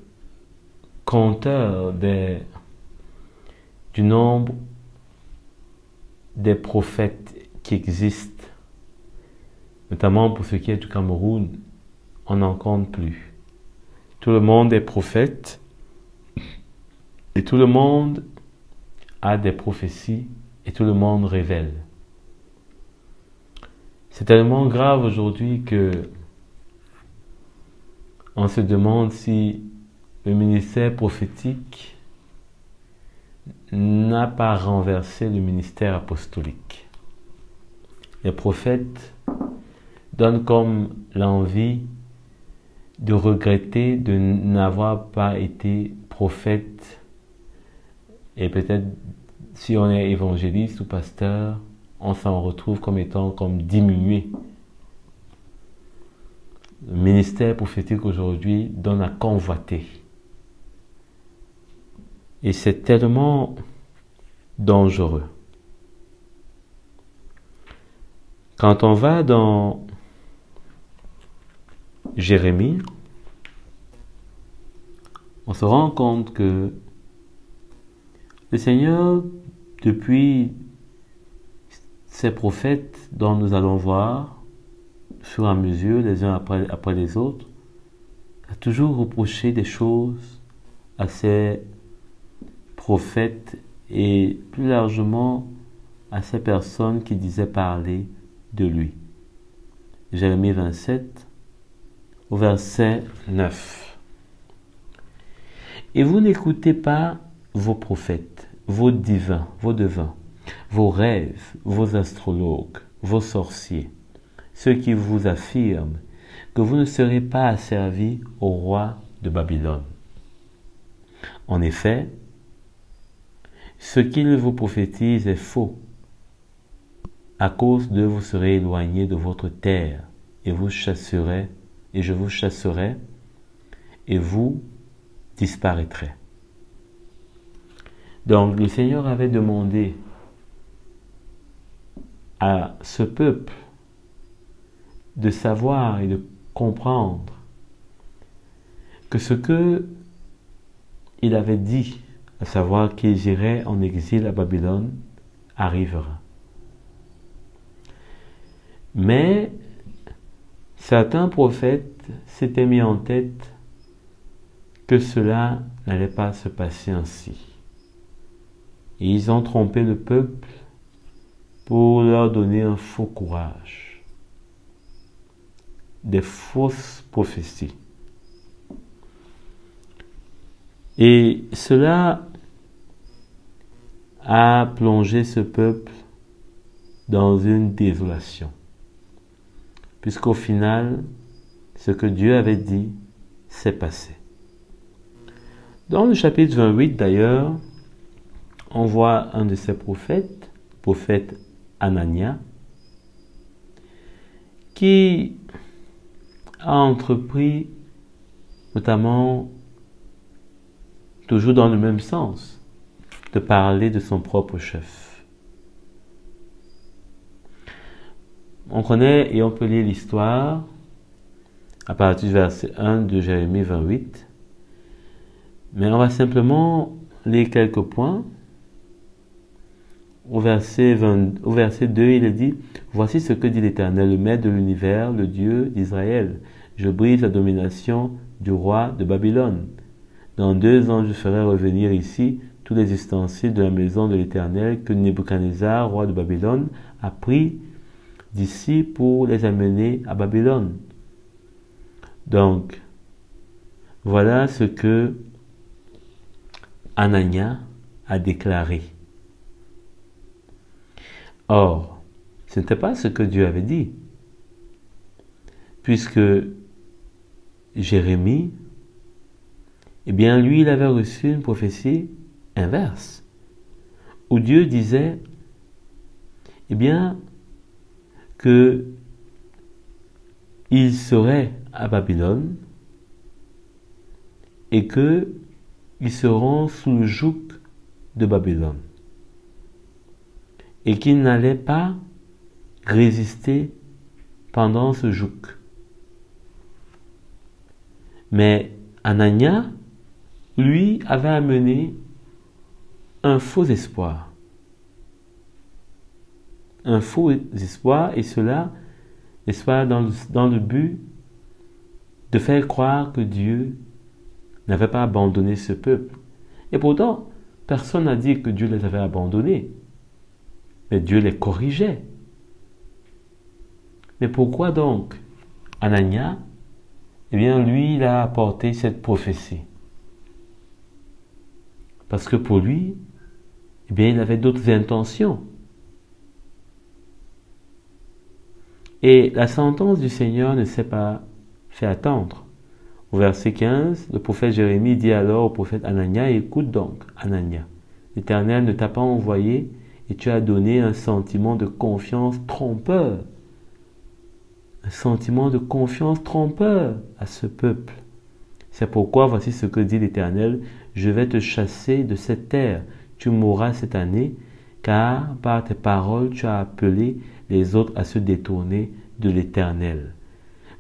compteur du nombre des prophètes qui existent, notamment pour ce qui est du Cameroun, on n'en compte plus. Tout le monde est prophète et tout le monde a des prophéties et tout le monde révèle. C'est tellement grave aujourd'hui que on se demande si le ministère prophétique n'a pas renversé le ministère apostolique. Les prophètes donnent comme l'envie de regretter de n'avoir pas été prophète, et peut-être si on est évangéliste ou pasteur, on s'en retrouve comme étant comme diminué. Le ministère prophétique aujourd'hui donne à convoiter. Et c'est tellement dangereux. Quand on va dans Jérémie, on se rend compte que le Seigneur, depuis ces prophètes dont nous allons voir, au fur et à mesure, les uns après les autres, a toujours reproché des choses à ces prophètes et plus largement à ces personnes qui disaient parler de lui. Jérémie 27, au verset 9. Et vous n'écoutez pas vos prophètes, vos divins, vos devins, vos rêves, vos astrologues, vos sorciers, ceux qui vous affirment que vous ne serez pas asservis au roi de Babylone. En effet, ce qu'ils vous prophétisent est faux. À cause d'eux, vous serez éloignés de votre terre, et je vous chasserai, et vous disparaîtrez. Donc, le Seigneur avait demandé à ce peuple de savoir et de comprendre que ce que il avait dit, à savoir qu'ils iraient en exil à Babylone, arrivera. Mais certains prophètes s'étaient mis en tête que cela n'allait pas se passer ainsi. Et ils ont trompé le peuple pour leur donner un faux courage, des fausses prophéties. Et cela a plongé ce peuple dans une désolation. Puisqu'au final, ce que Dieu avait dit s'est passé. Dans le chapitre 28 d'ailleurs, on voit un de ses prophètes, le prophète Anania, qui a entrepris, notamment toujours dans le même sens, de parler de son propre chef. On connaît et on peut lire l'histoire à partir du verset 1 de Jérémie 28, mais on va simplement lire quelques points. Au verset 2, il est dit: « Voici ce que dit l'Éternel, le Maître de l'univers, le Dieu d'Israël. Je brise la domination du roi de Babylone. Dans 2 ans, je ferai revenir ici tous les ustensiles de la maison de l'Éternel que Nebuchadnezzar, roi de Babylone, a pris d'ici pour les amener à Babylone. » Donc, voilà ce que Anania a déclaré. Or, ce n'était pas ce que Dieu avait dit, puisque Jérémie, eh bien, lui, il avait reçu une prophétie inverse, où Dieu disait, eh bien, que il serait à Babylone et que ils seront sous le joug de Babylone et qu'ils n'allaient pas résister pendant ce joug. Mais Anania, lui, avait amené un faux espoir. Un faux espoir, et cela, l'espoir dans le but de faire croire que Dieu n'avait pas abandonné ce peuple. Et pourtant, personne n'a dit que Dieu les avait abandonnés, mais Dieu les corrigeait. Mais pourquoi donc Anania, eh bien, lui, il a apporté cette prophétie? Parce que pour lui, eh bien, il avait d'autres intentions. Et la sentence du Seigneur ne s'est pas fait attendre. Au verset 15, le prophète Jérémie dit alors au prophète Anania: « Écoute donc, Anania, l'Éternel ne t'a pas envoyé et tu as donné un sentiment de confiance trompeur. Un sentiment de confiance trompeur à ce peuple. C'est pourquoi voici ce que dit l'Éternel: je vais te chasser de cette terre. Tu mourras cette année, car par tes paroles tu as appelé les autres à se détourner de l'Éternel. »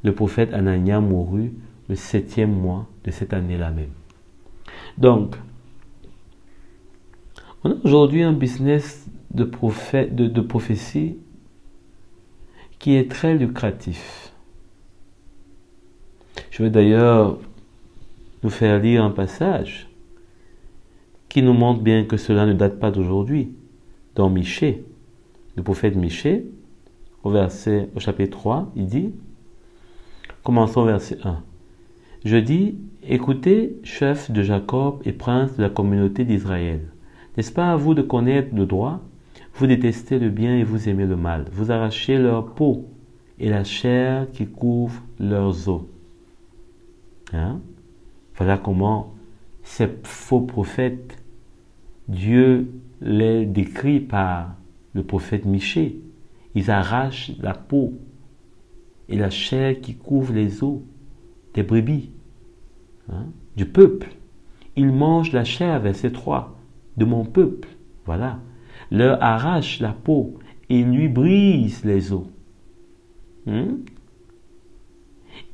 Le prophète Anania mourut le 7e mois de cette année-là même. Donc, on a aujourd'hui un business de prophétie qui est très lucratif. Je vais d'ailleurs nous faire lire un passage qui nous montre bien que cela ne date pas d'aujourd'hui. Dans Michée, le prophète Michée, au chapitre 3, il dit, commençons au verset 1. « Je dis, écoutez, chef de Jacob et prince de la communauté d'Israël. N'est-ce pas à vous de connaître le droit? Vous détestez le bien et vous aimez le mal. Vous arrachez leur peau et la chair qui couvre leurs os. Hein? Voilà comment ces faux prophètes, Dieu les décrit par le prophète Michée. Ils arrachent la peau et la chair qui couvre les os des brebis, hein, du peuple. Ils mangent la chair, verset 3, de mon peuple. Voilà. Leur arrache la peau et lui brise les os. Hein?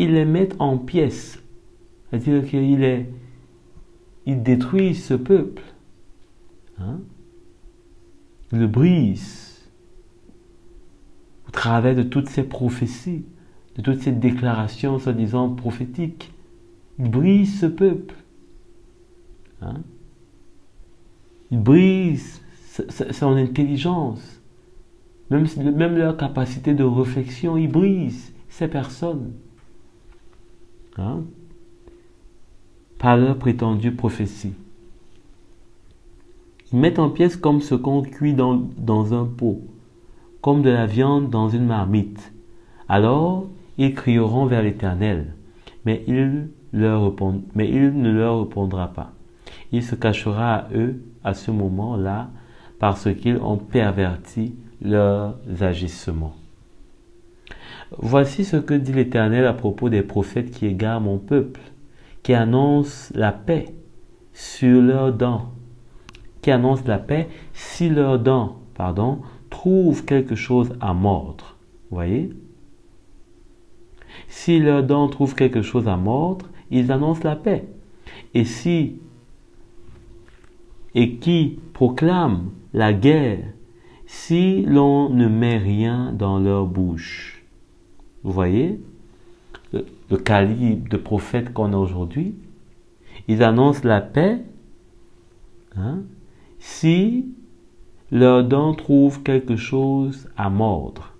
Ils les mettent en pièces. C'est-à-dire qu'ils détruisent ce peuple. Hein? Ils le brisent au travers de toutes ces prophéties, de toutes ces déclarations soi-disant prophétiques. Ils brisent ce peuple. Hein? Ils brisent son intelligence. Même leur capacité de réflexion, ils brisent ces personnes. Hein? Par leur prétendue prophétie. Ils mettent en pièces comme ce qu'on cuit dans un pot, comme de la viande dans une marmite. Alors, ils crieront vers l'Éternel, mais il ne leur répondra pas. Il se cachera à eux à ce moment-là parce qu'ils ont perverti leurs agissements. Voici ce que dit l'Éternel à propos des prophètes qui égarent mon peuple, qui annoncent la paix sur leurs dents, qui annoncent la paix si leurs dents, trouvent quelque chose à mordre. Vous voyez? Si leurs dents trouvent quelque chose à mordre, ils annoncent la paix. Et qui proclament la guerre si l'on ne met rien dans leur bouche. Vous voyez le calibre de prophètes qu'on a aujourd'hui? Ils annoncent la paix, hein, si leurs dents trouvent quelque chose à mordre.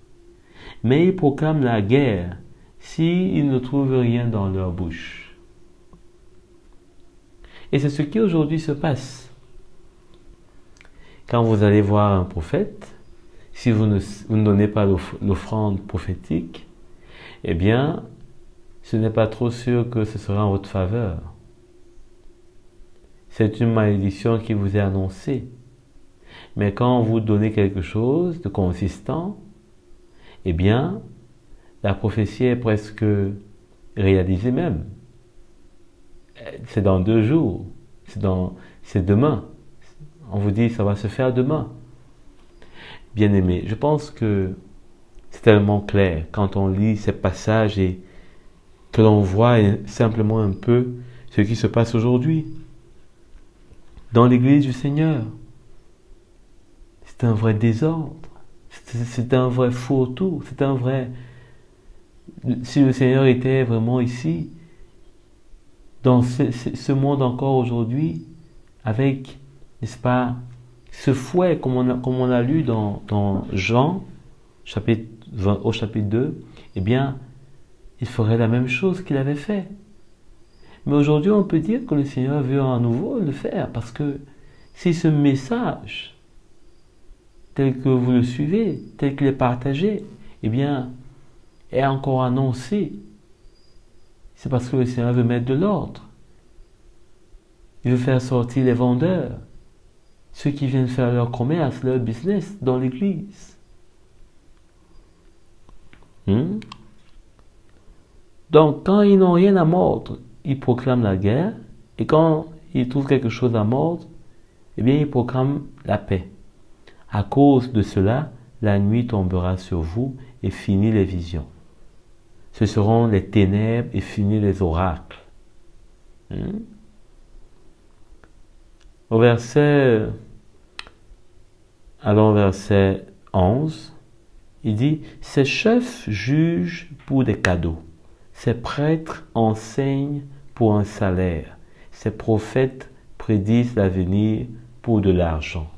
Mais ils proclament la guerre s'ils ne trouvent rien dans leur bouche. Et c'est ce qui aujourd'hui se passe. Quand vous allez voir un prophète, si vous ne donnez pas l'offrande prophétique, eh bien, ce n'est pas trop sûr que ce sera en votre faveur. C'est une malédiction qui vous est annoncée. Mais quand vous donnez quelque chose de consistant, eh bien, la prophétie est presque réalisée même. C'est dans 2 jours. C'est demain. On vous dit ça va se faire demain. Bien-aimés, je pense que c'est tellement clair quand on lit ces passages et que l'on voit simplement un peu ce qui se passe aujourd'hui dans l'Église du Seigneur. C'est un vrai désordre. C'est un vrai faux-tout. C'est un vrai... Si le Seigneur était vraiment ici, dans ce monde encore aujourd'hui, avec, n'est-ce pas, ce fouet, comme on a lu dans Jean, au chapitre 2, eh bien, il ferait la même chose qu'il avait fait. Mais aujourd'hui, on peut dire que le Seigneur veut à nouveau le faire, parce que si ce message, tel que vous le suivez, tel qu'il est partagé, eh bien, est encore annoncé, c'est parce que le Seigneur veut mettre de l'ordre. Il veut faire sortir les vendeurs, ceux qui viennent faire leur commerce, leur business dans l'église. Donc, quand ils n'ont rien à mordre, ils proclament la guerre, et quand ils trouvent quelque chose à mordre, eh bien, ils proclament la paix. À cause de cela, la nuit tombera sur vous et finit les visions. Ce seront les ténèbres et finit les oracles. Au verset 11, il dit, ces chefs jugent pour des cadeaux, ces prêtres enseignent pour un salaire, ces prophètes prédisent l'avenir pour de l'argent.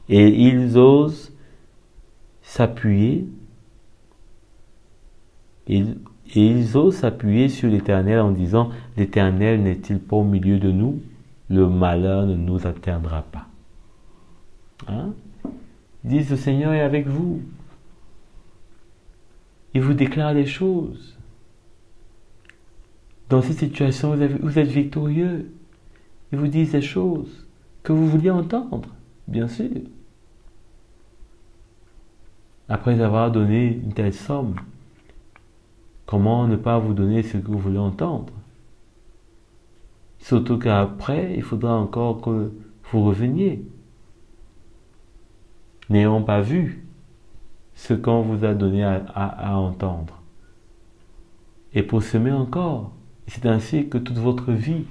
Et ils osent s'appuyer, ils Et ils osent s'appuyer sur l'Éternel en disant, l'Éternel n'est-il pas au milieu de nous? Le malheur ne nous atteindra pas. Hein? Ils disent, le Seigneur est avec vous. Il vous déclare les choses. Dans cette situation, vous êtes victorieux. Ils vous disent des choses que vous vouliez entendre, bien sûr. Après avoir donné une telle somme, comment ne pas vous donner ce que vous voulez entendre? Surtout qu'après, il faudra encore que vous reveniez. N'ayant pas vu ce qu'on vous a donné à entendre. Et pour semer encore. C'est ainsi que toute votre vie.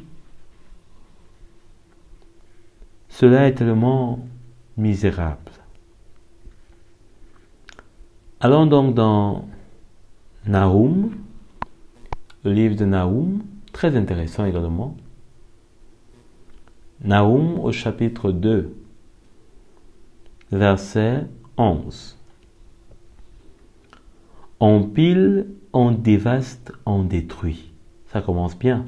Cela est tellement misérable. Allons donc dans Nahum, le livre de Nahum, très intéressant également. Nahum au chapitre 2, verset 11. On pile, on dévaste, on détruit. Ça commence bien.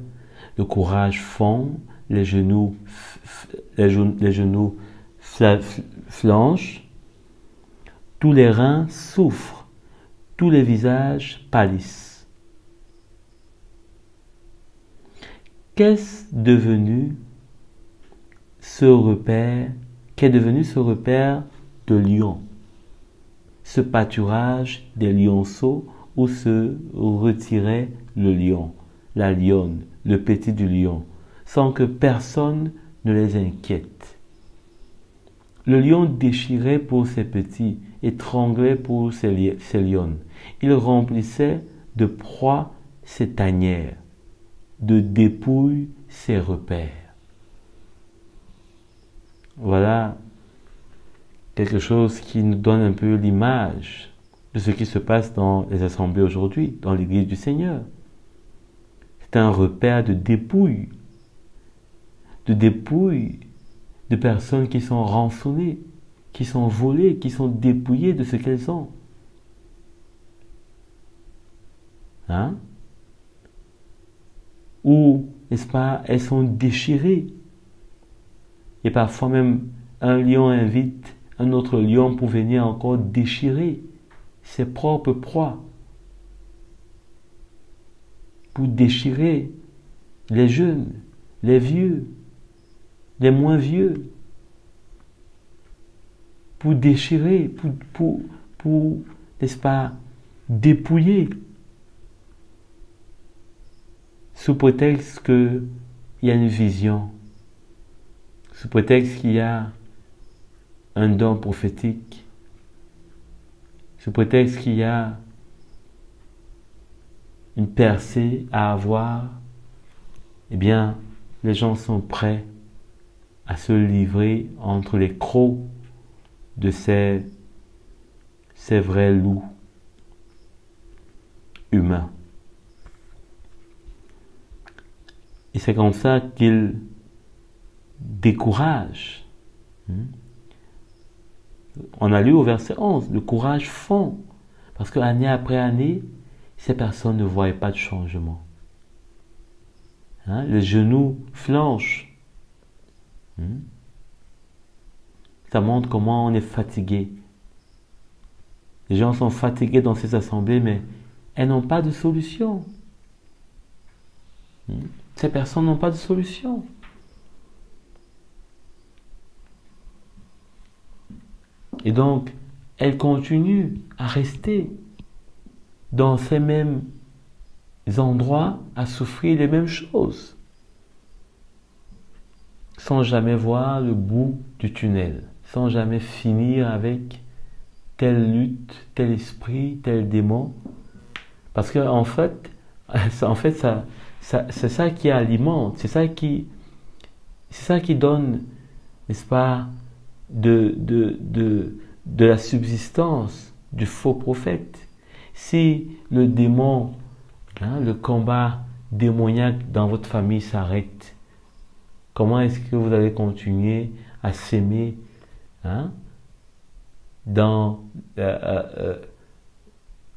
Le courage fond, les genoux flanchent, tous les reins souffrent, tous les visages pâlissent. Qu'est devenu ce repère de lion, ce pâturage des lionceaux où se retirait le lion, la lionne, le petit du lion, sans que personne ne les inquiète. Le lion déchirait pour ses petits, étranglait pour ses lionnes. Il remplissait de proie ses tanières, de dépouilles ses repères. Voilà quelque chose qui nous donne un peu l'image de ce qui se passe dans les assemblées aujourd'hui, dans l'Église du Seigneur. C'est un repère de dépouilles de personnes qui sont rançonnées, qui sont volées, qui sont dépouillées de ce qu'elles ont. Hein? Ou, n'est-ce pas, elles sont déchirées. Et parfois même, un lion invite un autre lion pour venir encore déchirer ses propres proies. Pour déchirer les jeunes, les vieux, les moins vieux. Pour déchirer, pour n'est-ce pas, dépouiller. Sous prétexte qu'il y a une vision. Sous prétexte qu'il y a un don prophétique. Sous prétexte qu'il y a une percée à avoir, eh bien, les gens sont prêts à se livrer entre les crocs de ces vrais loups humains. Et c'est comme ça qu'ils découragent. On a lu au verset 11, le courage fond. Parce que année après année, ces personnes ne voyaient pas de changement. Les genoux flanchent. Ça montre comment on est fatigué. Les gens sont fatigués dans ces assemblées, mais elles n'ont pas de solution. Ces personnes n'ont pas de solution. Et donc, elles continuent à rester dans ces mêmes endroits, à souffrir les mêmes choses, sans jamais voir le bout du tunnel, sans jamais finir avec telle lutte, tel esprit, tel démon. Parce que en fait c'est ça qui alimente, c'est ça qui donne, n'est-ce pas, de la subsistance du faux prophète. Si le démon, le combat démoniaque dans votre famille s'arrête, comment est-ce que vous allez continuer à s'aimer dans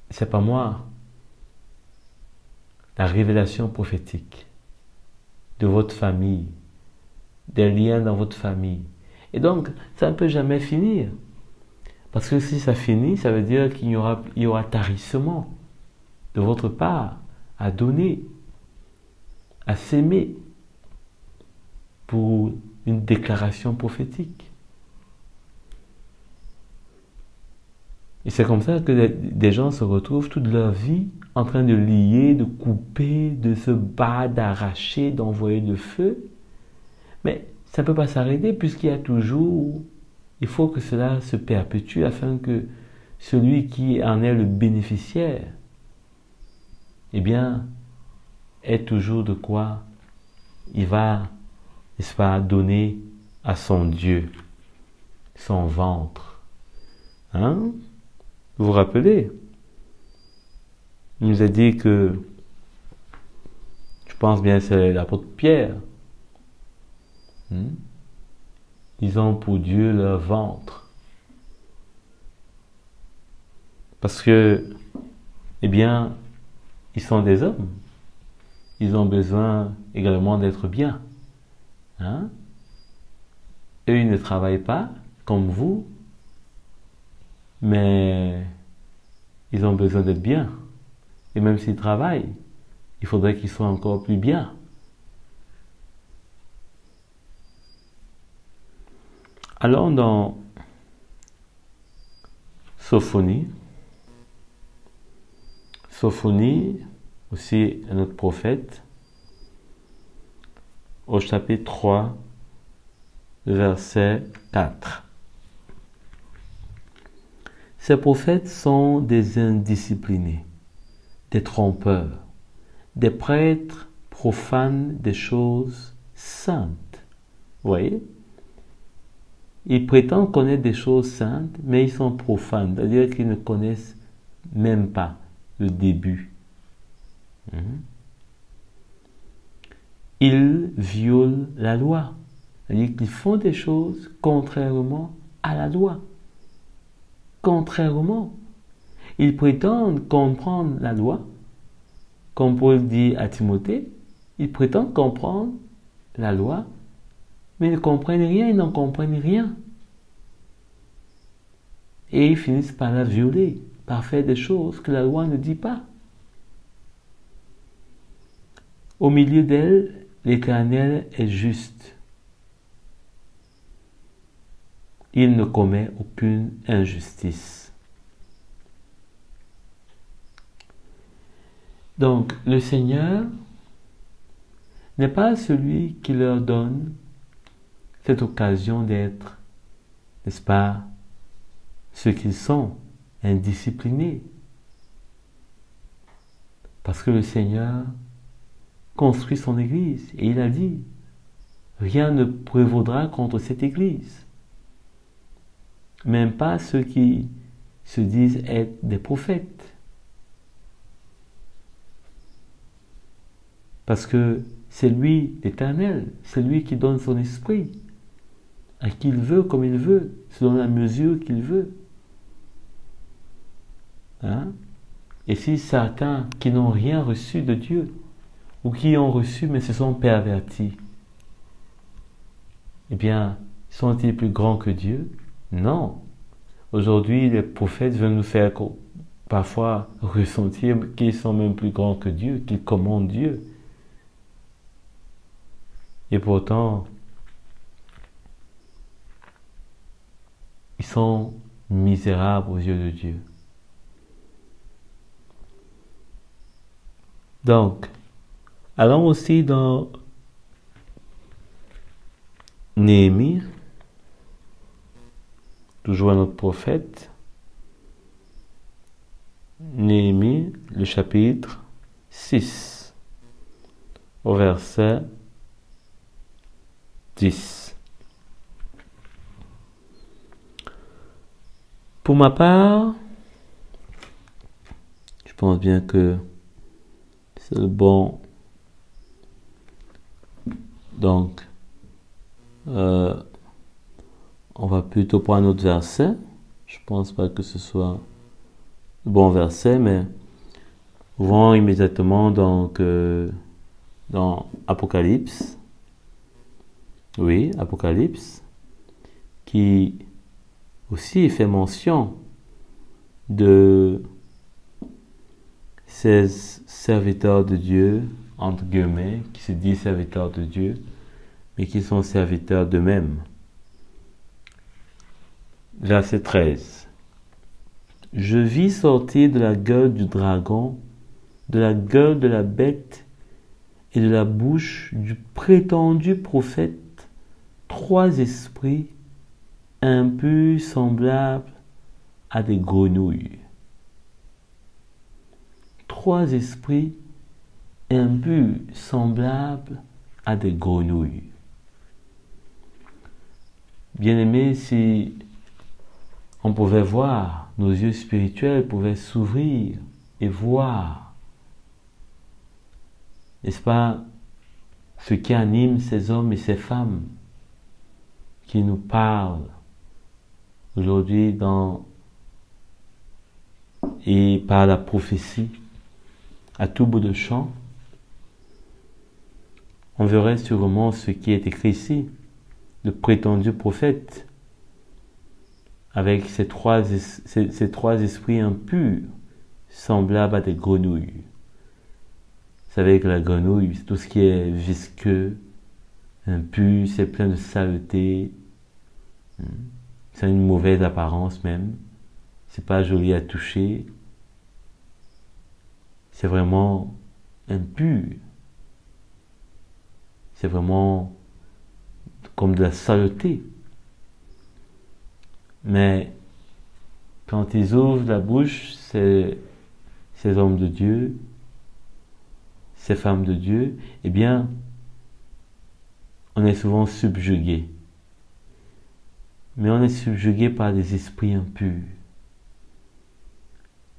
c'est pas moi, la révélation prophétique de votre famille, des liens dans votre famille. Et donc, ça ne peut jamais finir. Parce que si ça finit, ça veut dire qu'il y aura tarissement de votre part à donner, à s'aimer pour une déclaration prophétique. Et c'est comme ça que des gens se retrouvent toute leur vie en train de lier, de couper, de se battre, d'arracher, d'envoyer le feu. Mais ça ne peut pas s'arrêter puisqu'il y a toujours... Il faut que cela se perpétue afin que celui qui en est le bénéficiaire, eh bien, ait toujours de quoi il va, n'est-ce pas, donner à son Dieu, son ventre. Hein? Vous vous rappelez? Il nous a dit que, je pense bien c'est l'apôtre Pierre, ils ont pour Dieu leur ventre. Parce que, eh bien, ils sont des hommes. Ils ont besoin également d'être bien. Hein? Eux, ils ne travaillent pas comme vous, mais ils ont besoin d'être bien. Et même s'ils travaillent, il faudrait qu'ils soient encore plus bien. Allons dans Sophonie. Sophonie, aussi un autre prophète, au chapitre 3, verset 4. Ces prophètes sont des indisciplinés, des trompeurs, des prêtres profanent des choses saintes. Vous voyez? Ils prétendent connaître des choses saintes, mais ils sont profanes, c'est-à-dire qu'ils ne connaissent même pas le début. Ils violent la loi, c'est-à-dire qu'ils font des choses contrairement à la loi. Contrairement, ils prétendent comprendre la loi, comme Paul dit à Timothée, ils prétendent comprendre la loi, mais ils ne comprennent rien, ils n'en comprennent rien. Et ils finissent par la violer, par faire des choses que la loi ne dit pas. Au milieu d'elle, l'Éternel est juste. Il ne commet aucune injustice. Donc, le Seigneur n'est pas celui qui leur donne cette occasion d'être, n'est-ce pas, ce qu'ils sont, indisciplinés. Parce que le Seigneur construit son Église et il a dit, rien ne prévaudra contre cette Église. Même pas ceux qui se disent être des prophètes. Parce que c'est lui, l'Éternel, c'est lui qui donne son esprit à qui il veut, comme il veut, selon la mesure qu'il veut. Hein? Et si certains qui n'ont rien reçu de Dieu, ou qui ont reçu mais se sont pervertis, eh bien, sont-ils plus grands que Dieu? Non. Aujourd'hui, les prophètes veulent nous faire parfois ressentir qu'ils sont même plus grands que Dieu, qu'ils commandent Dieu. Et pourtant, ils sont misérables aux yeux de Dieu. Donc, allons aussi dans Néhémie, toujours un autre prophète. Néhémie, le chapitre 6, au verset 10. Pour ma part, je pense bien que c'est le bon. Donc, on va plutôt prendre un autre verset. Je pense pas que ce soit le bon verset, mais Ouvrons immédiatement donc dans Apocalypse. Oui, Apocalypse, qui aussi fait mention de ces serviteurs de Dieu, entre guillemets, qui se disent serviteurs de Dieu, mais qui sont serviteurs d'eux-mêmes. Verset 13. Je vis sortir de la gueule du dragon, de la gueule de la bête et de la bouche du prétendu prophète 3 esprits impurs semblables à des grenouilles. 3 esprits impurs semblables à des grenouilles. Bien-aimés, si on pouvait voir, nos yeux spirituels pouvaient s'ouvrir et voir, n'est-ce pas, ce qui anime ces hommes et ces femmes qui nous parlent aujourd'hui et par la prophétie à tout bout de champ, on verrait sûrement ce qui est écrit ici, le prétendu prophète, avec ces trois esprits impurs, semblables à des grenouilles. Vous savez que la grenouille, c'est tout ce qui est visqueux, impur, c'est plein de saleté, ça a une mauvaise apparence même, c'est pas joli à toucher, c'est vraiment impur, c'est vraiment comme de la saleté. Mais quand ils ouvrent la bouche, ces hommes de Dieu, ces femmes de Dieu, eh bien, on est souvent subjugué. Mais on est subjugué par des esprits impurs.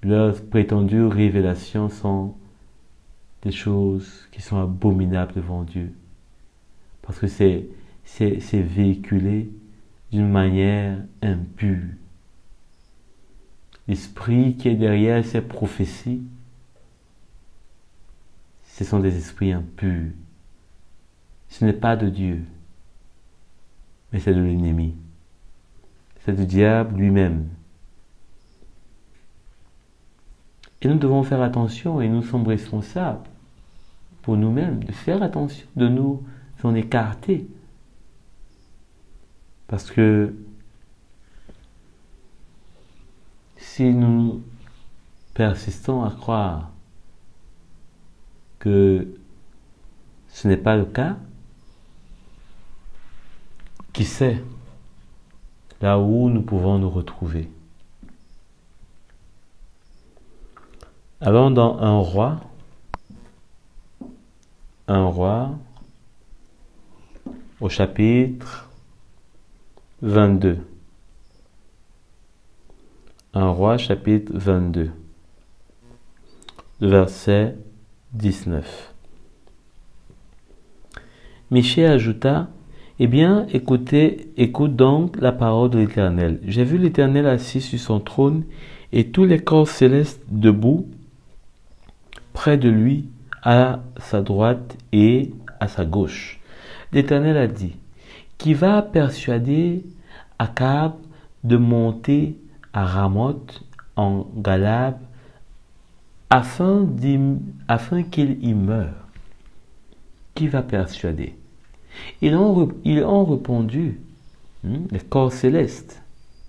Leurs prétendues révélations sont des choses qui sont abominables devant Dieu. Parce que c'est véhiculé d'une manière impure. L'esprit qui est derrière ces prophéties, ce sont des esprits impurs. Ce n'est pas de Dieu, mais c'est de l'ennemi. C'est du diable lui-même. Et nous devons faire attention, et nous sommes responsables pour nous-mêmes de faire attention, de nous en écarter. Parce que si nous persistons à croire que ce n'est pas le cas, qui sait là où nous pouvons nous retrouver. Allons dans un roi au chapitre 22. Un roi chapitre 22, le verset 19. Michée ajouta, eh bien, écoute donc la parole de l'Éternel. J'ai vu l'Éternel assis sur son trône et tous les corps célestes debout près de lui, à sa droite et à sa gauche. L'Éternel a dit, qui va persuader Akab de monter à Ramoth en Galade afin qu'il y meure. Qui va persuader? Ils ont répondu, les corps célestes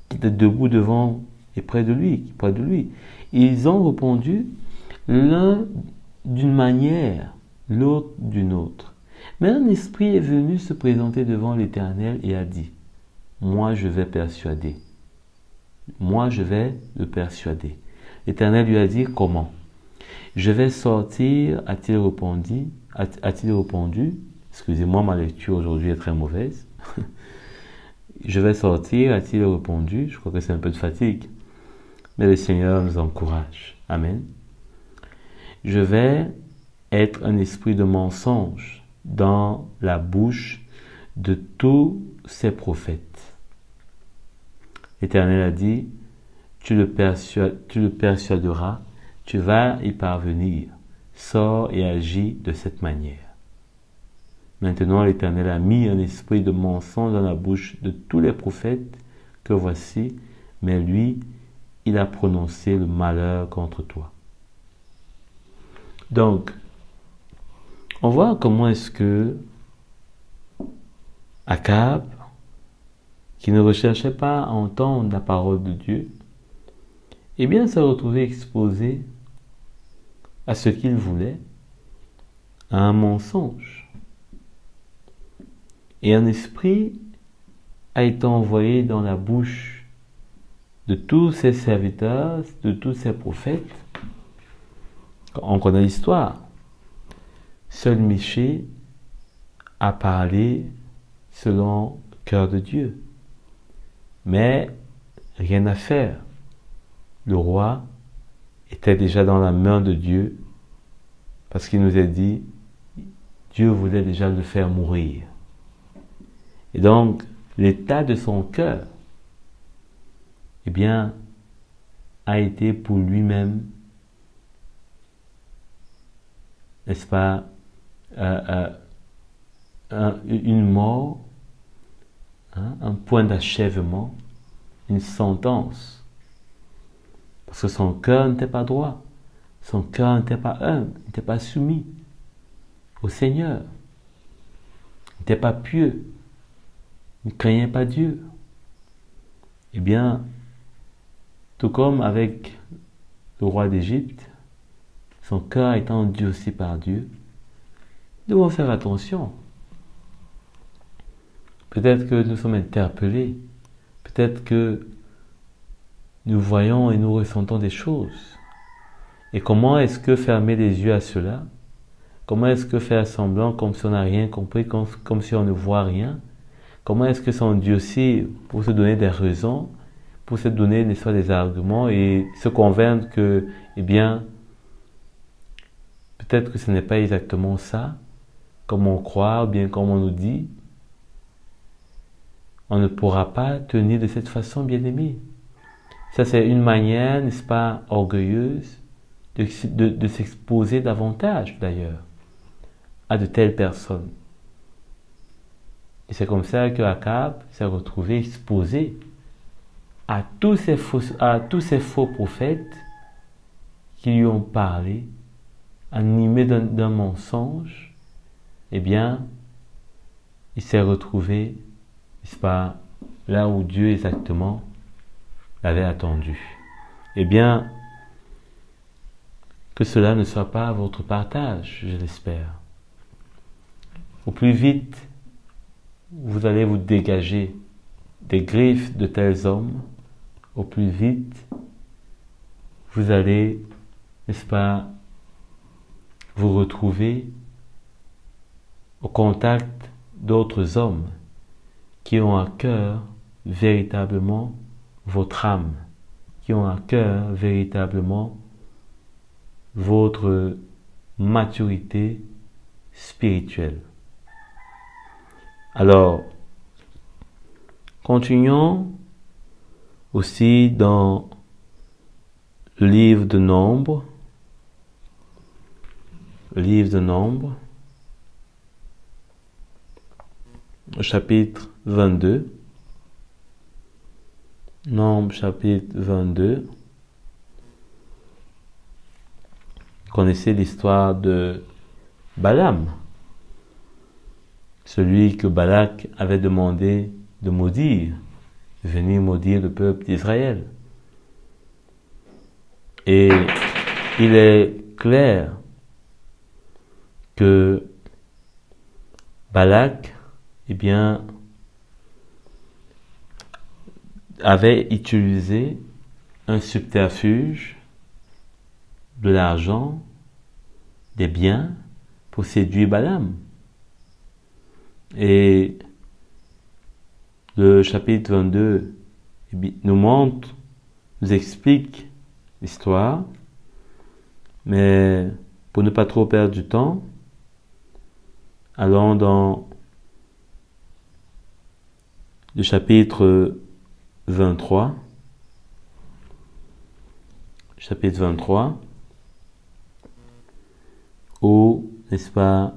qui étaient debout devant et près de lui. Ils ont répondu l'un d'une manière, l'autre d'une autre. Mais un esprit est venu se présenter devant l'Éternel et a dit, moi je vais persuader. Moi je vais le persuader. L'Éternel lui a dit, comment? Je vais sortir, a-t-il répondu, excusez-moi, ma lecture aujourd'hui est très mauvaise. Je vais sortir, a-t-il répondu, je crois que c'est un peu de fatigue. Mais le Seigneur nous encourage. Amen. Je vais être un esprit de mensonge dans la bouche de tous ces prophètes. L'Éternel a dit, tu le persuaderas Tu vas y parvenir. Sors et agis de cette manière. Maintenant, l'Éternel a mis un esprit de mensonge dans la bouche de tous les prophètes que voici, mais lui, il a prononcé le malheur contre toi. Donc, on voit comment est-ce que Akab, qui ne recherchait pas à entendre la parole de Dieu, eh bien, s'est retrouvé exposé à ce qu'il voulait, à un mensonge. Et un esprit a été envoyé dans la bouche de tous ses serviteurs, de tous ses prophètes. On connaît l'histoire. Seul Michée a parlé selon le cœur de Dieu. Mais rien à faire. Le roi était déjà dans la main de Dieu parce qu'il nous a dit Dieu voulait déjà le faire mourir. Et donc, l'état de son cœur, eh bien, a été pour lui-même, n'est-ce pas, une mort, un point d'achèvement, une sentence. Parce que son cœur n'était pas droit, son cœur n'était pas humble, n'était pas soumis au Seigneur, n'était pas pieux, ne craignait pas Dieu. Eh bien, tout comme avec le roi d'Égypte, son cœur étant endurci par Dieu, nous devons faire attention. Peut-être que nous sommes interpellés, peut-être que nous voyons et nous ressentons des choses. Et comment est-ce que fermer les yeux à cela? Comment est-ce que faire semblant comme si on n'a rien compris, comme si on ne voit rien? Comment est-ce que s'endurcir pour se donner des raisons, pour se donner des arguments et se convaincre que, eh bien, peut-être que ce n'est pas exactement ça, comme on croit, ou bien comme on nous dit. On ne pourra pas tenir de cette façon, bien-aimé. Ça, c'est une manière, n'est-ce pas, orgueilleuse de s'exposer davantage, d'ailleurs, à de telles personnes. Et c'est comme ça que Akab s'est retrouvé exposé à tous ces faux prophètes qui lui ont parlé, animés d'un mensonge. Eh bien, il s'est retrouvé, n'est-ce pas, là où Dieu exactement l'avait attendu. Eh bien, que cela ne soit pas votre partage, je l'espère. Au plus vite, vous allez vous dégager des griffes de tels hommes, au plus vite, vous allez, n'est-ce pas, vous retrouver au contact d'autres hommes qui ont à cœur véritablement votre âme, qui ont à cœur véritablement votre maturité spirituelle. Alors, continuons aussi dans le livre de Nombres, chapitre 22. Nombres chapitre 22. Vous connaissez l'histoire de Balaam, celui que Balak avait demandé de maudire, de venir maudire le peuple d'Israël. Et il est clair que Balak, eh bien, avait utilisé un subterfuge, de l'argent, des biens pour séduire Balaam. Et le chapitre 22 nous montre, nous explique l'histoire, mais pour ne pas trop perdre du temps, allons dans le chapitre 23. Chapitre 23. n'est-ce pas,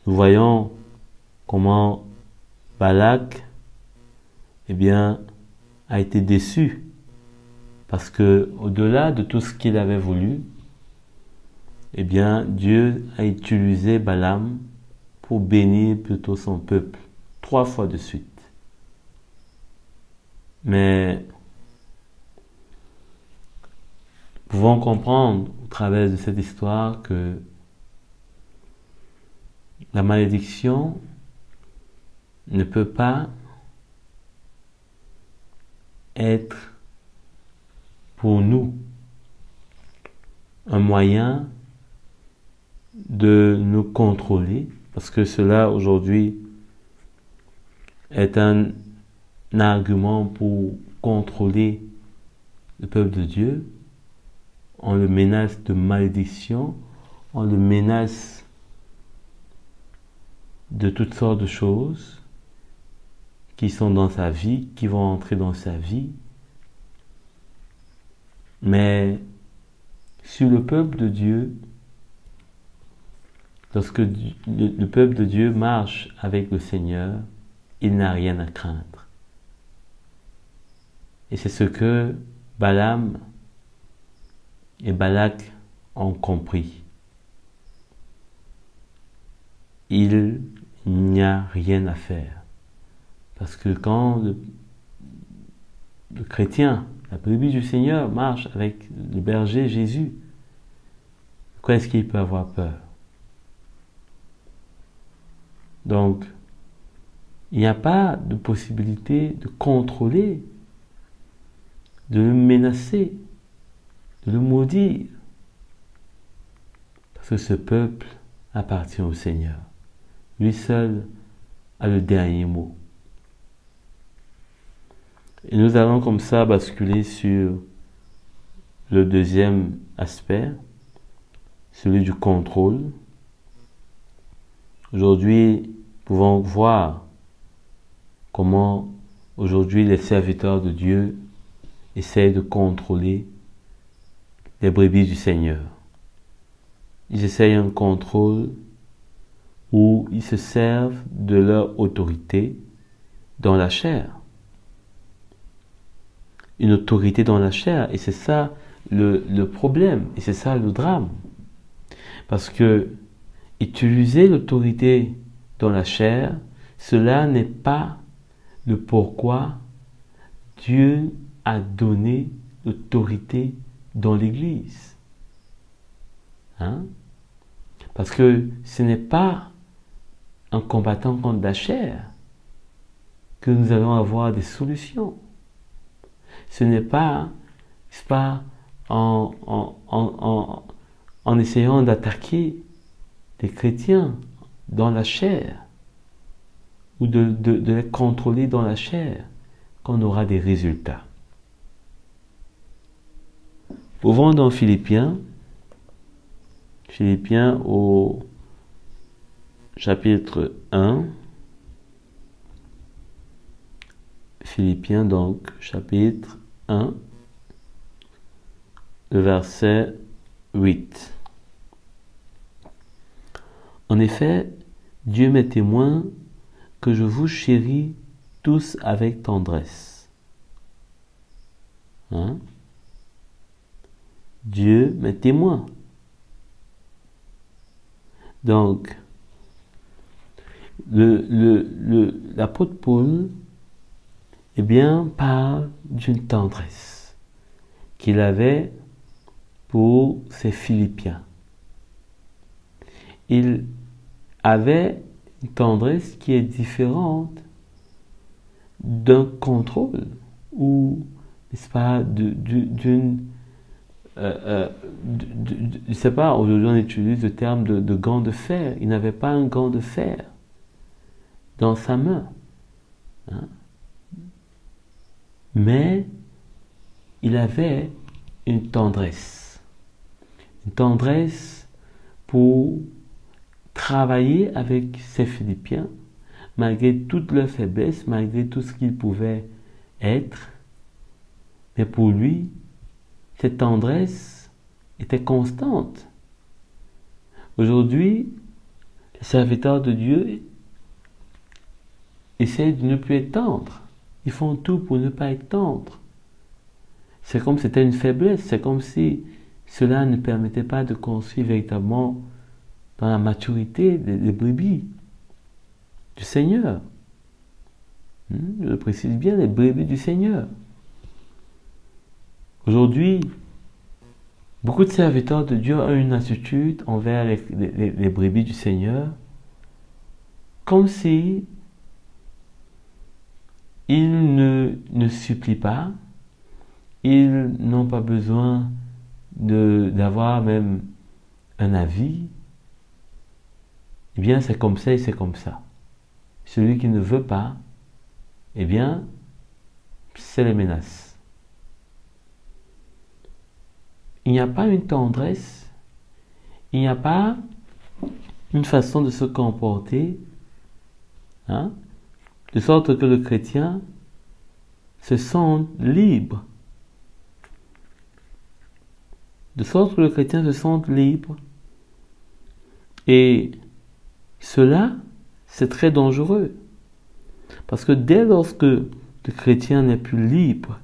nous voyons comment Balak, eh bien, a été déçu. Parce que, au-delà de tout ce qu'il avait voulu, eh bien, Dieu a utilisé Balaam pour bénir plutôt son peuple, 3 fois de suite. Mais, nous pouvons comprendre au travers de cette histoire que la malédiction ne peut pas être pour nous un moyen de nous contrôler, parce que cela aujourd'hui est un argument pour contrôler le peuple de Dieu. On le menace de malédiction, on le menace de toutes sortes de choses qui sont dans sa vie, qui vont entrer dans sa vie. Mais sur le peuple de Dieu, lorsque le peuple de Dieu marche avec le Seigneur, il n'a rien à craindre. Et c'est ce que Balaam et Balak ont compris. Il n'y a rien à faire. Parce que quand le chrétien, la brebis du Seigneur, marche avec le berger Jésus, quoi est-ce qu'il peut avoir peur? Donc, il n'y a pas de possibilité de contrôler, de le menacer, de le maudire. Parce que ce peuple appartient au Seigneur. Lui seul a le dernier mot. Et nous allons comme ça basculer sur le deuxième aspect, celui du contrôle. Aujourd'hui, nous pouvons voir comment aujourd'hui les serviteurs de Dieu essaient de contrôler les brebis du Seigneur. Ils essayent un contrôle où ils se servent de leur autorité dans la chair. Une autorité dans la chair, et c'est ça le problème, et c'est ça le drame. Parce que utiliser l'autorité dans la chair, cela n'est pas le pourquoi Dieu a donné l'autorité dans l'Église. Hein? Parce que ce n'est pas en combattant contre la chair que nous allons avoir des solutions. Ce n'est pas, en essayant d'attaquer des chrétiens dans la chair ou de les contrôler dans la chair qu'on aura des résultats. Ouvrons dans Philippiens au chapitre 1. Philippiens donc, chapitre 1, le verset 8. En effet, Dieu m'est témoin que je vous chéris tous avec tendresse. Hein? Dieu m'est témoin. Donc, l'apôtre Paul, eh bien, parle d'une tendresse qu'il avait pour ses Philippiens. Il avait une tendresse qui est différente d'un contrôle ou, n'est-ce pas, d'une... je ne sais pas, aujourd'hui on utilise le terme de gant de fer. Il n'avait pas un gant de fer dans sa main. Hein? Mais il avait une tendresse pour travailler avec ces Philippiens, malgré toutes leurs faiblesses, malgré tout ce qu'ils pouvaient être. Mais pour lui, cette tendresse était constante. Aujourd'hui, les serviteurs de Dieu essayent de ne plus être tendres. Ils font tout pour ne pas être tendres. C'est comme si c'était une faiblesse, c'est comme si cela ne permettait pas de construire véritablement dans la maturité des brebis du Seigneur. Je le précise bien, les brebis du Seigneur. Aujourd'hui, beaucoup de serviteurs de Dieu ont une attitude envers les brebis du Seigneur, comme si ils ne supplient pas, ils n'ont pas besoin d'avoir même un avis. Eh bien, c'est comme ça et c'est comme ça. Celui qui ne veut pas, eh bien, c'est les menaces. Il n'y a pas une tendresse, il n'y a pas une façon de se comporter, de sorte que le chrétien se sente libre. De sorte que le chrétien se sente libre. Et cela, c'est très dangereux. Parce que dès lors que le chrétien n'est plus libre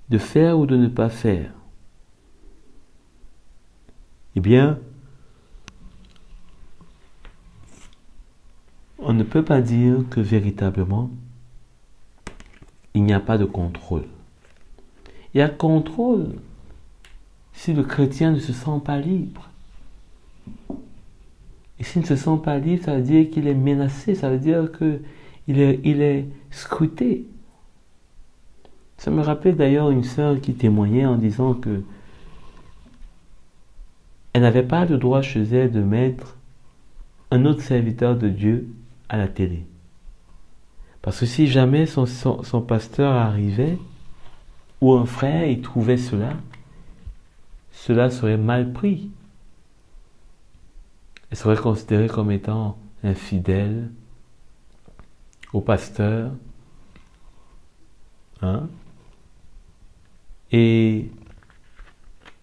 de faire ou de ne pas faire, eh bien, on ne peut pas dire que véritablement, il n'y a pas de contrôle. Il y a contrôle si le chrétien ne se sent pas libre. Et s'il ne se sent pas libre, ça veut dire qu'il est menacé, ça veut dire qu'il est scruté. Ça me rappelle d'ailleurs une sœur qui témoignait en disant que elle n'avait pas le droit chez elle de mettre un autre serviteur de Dieu à la télé. Parce que si jamais son pasteur arrivait, ou un frère, il trouvait cela serait mal pris. Elle serait considérée comme étant infidèle au pasteur. Et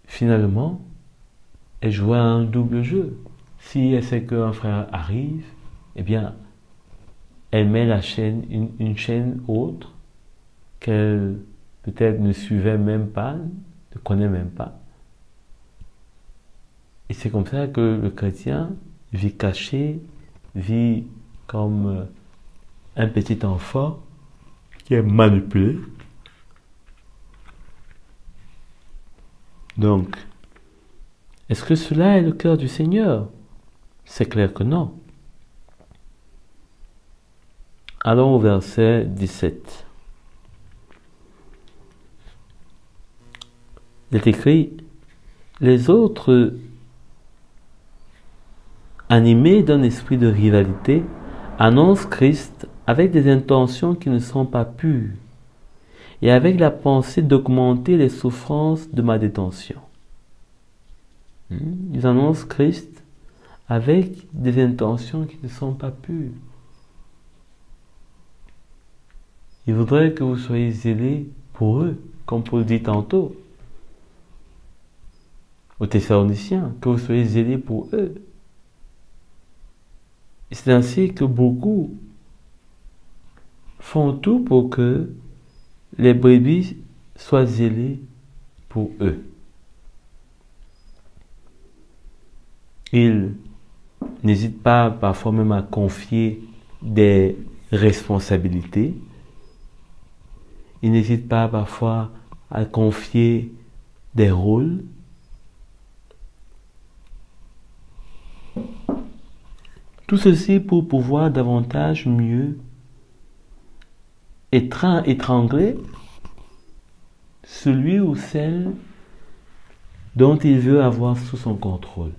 finalement, elle jouait un double jeu. Si elle sait qu'un frère arrive, eh bien, elle met la chaîne, une chaîne autre qu'elle peut-être ne suivait même pas, ne connaît même pas. Et c'est comme ça que le chrétien vit caché, vit comme un petit enfant qui est manipulé. Donc, est-ce que cela est le cœur du Seigneur? C'est clair que non. Allons au verset 17. Il est écrit: les autres, animés d'un esprit de rivalité, annoncent Christ avec des intentions qui ne sont pas pures et avec la pensée d'augmenter les souffrances de ma détention. Ils annoncent Christ avec des intentions qui ne sont pas pures. Ils voudraient que vous soyez zélés pour eux, comme Paul dit tantôt aux Thessaloniciens, que vous soyez zélés pour eux. Et c'est ainsi que beaucoup font tout pour que les brebis soient zélés pour eux. Ils n'hésitent pas parfois même à confier des responsabilités. Ils n'hésitent pas parfois à confier des rôles. Tout ceci pour pouvoir davantage mieux étrangler celui ou celle dont il veut avoir sous son contrôle.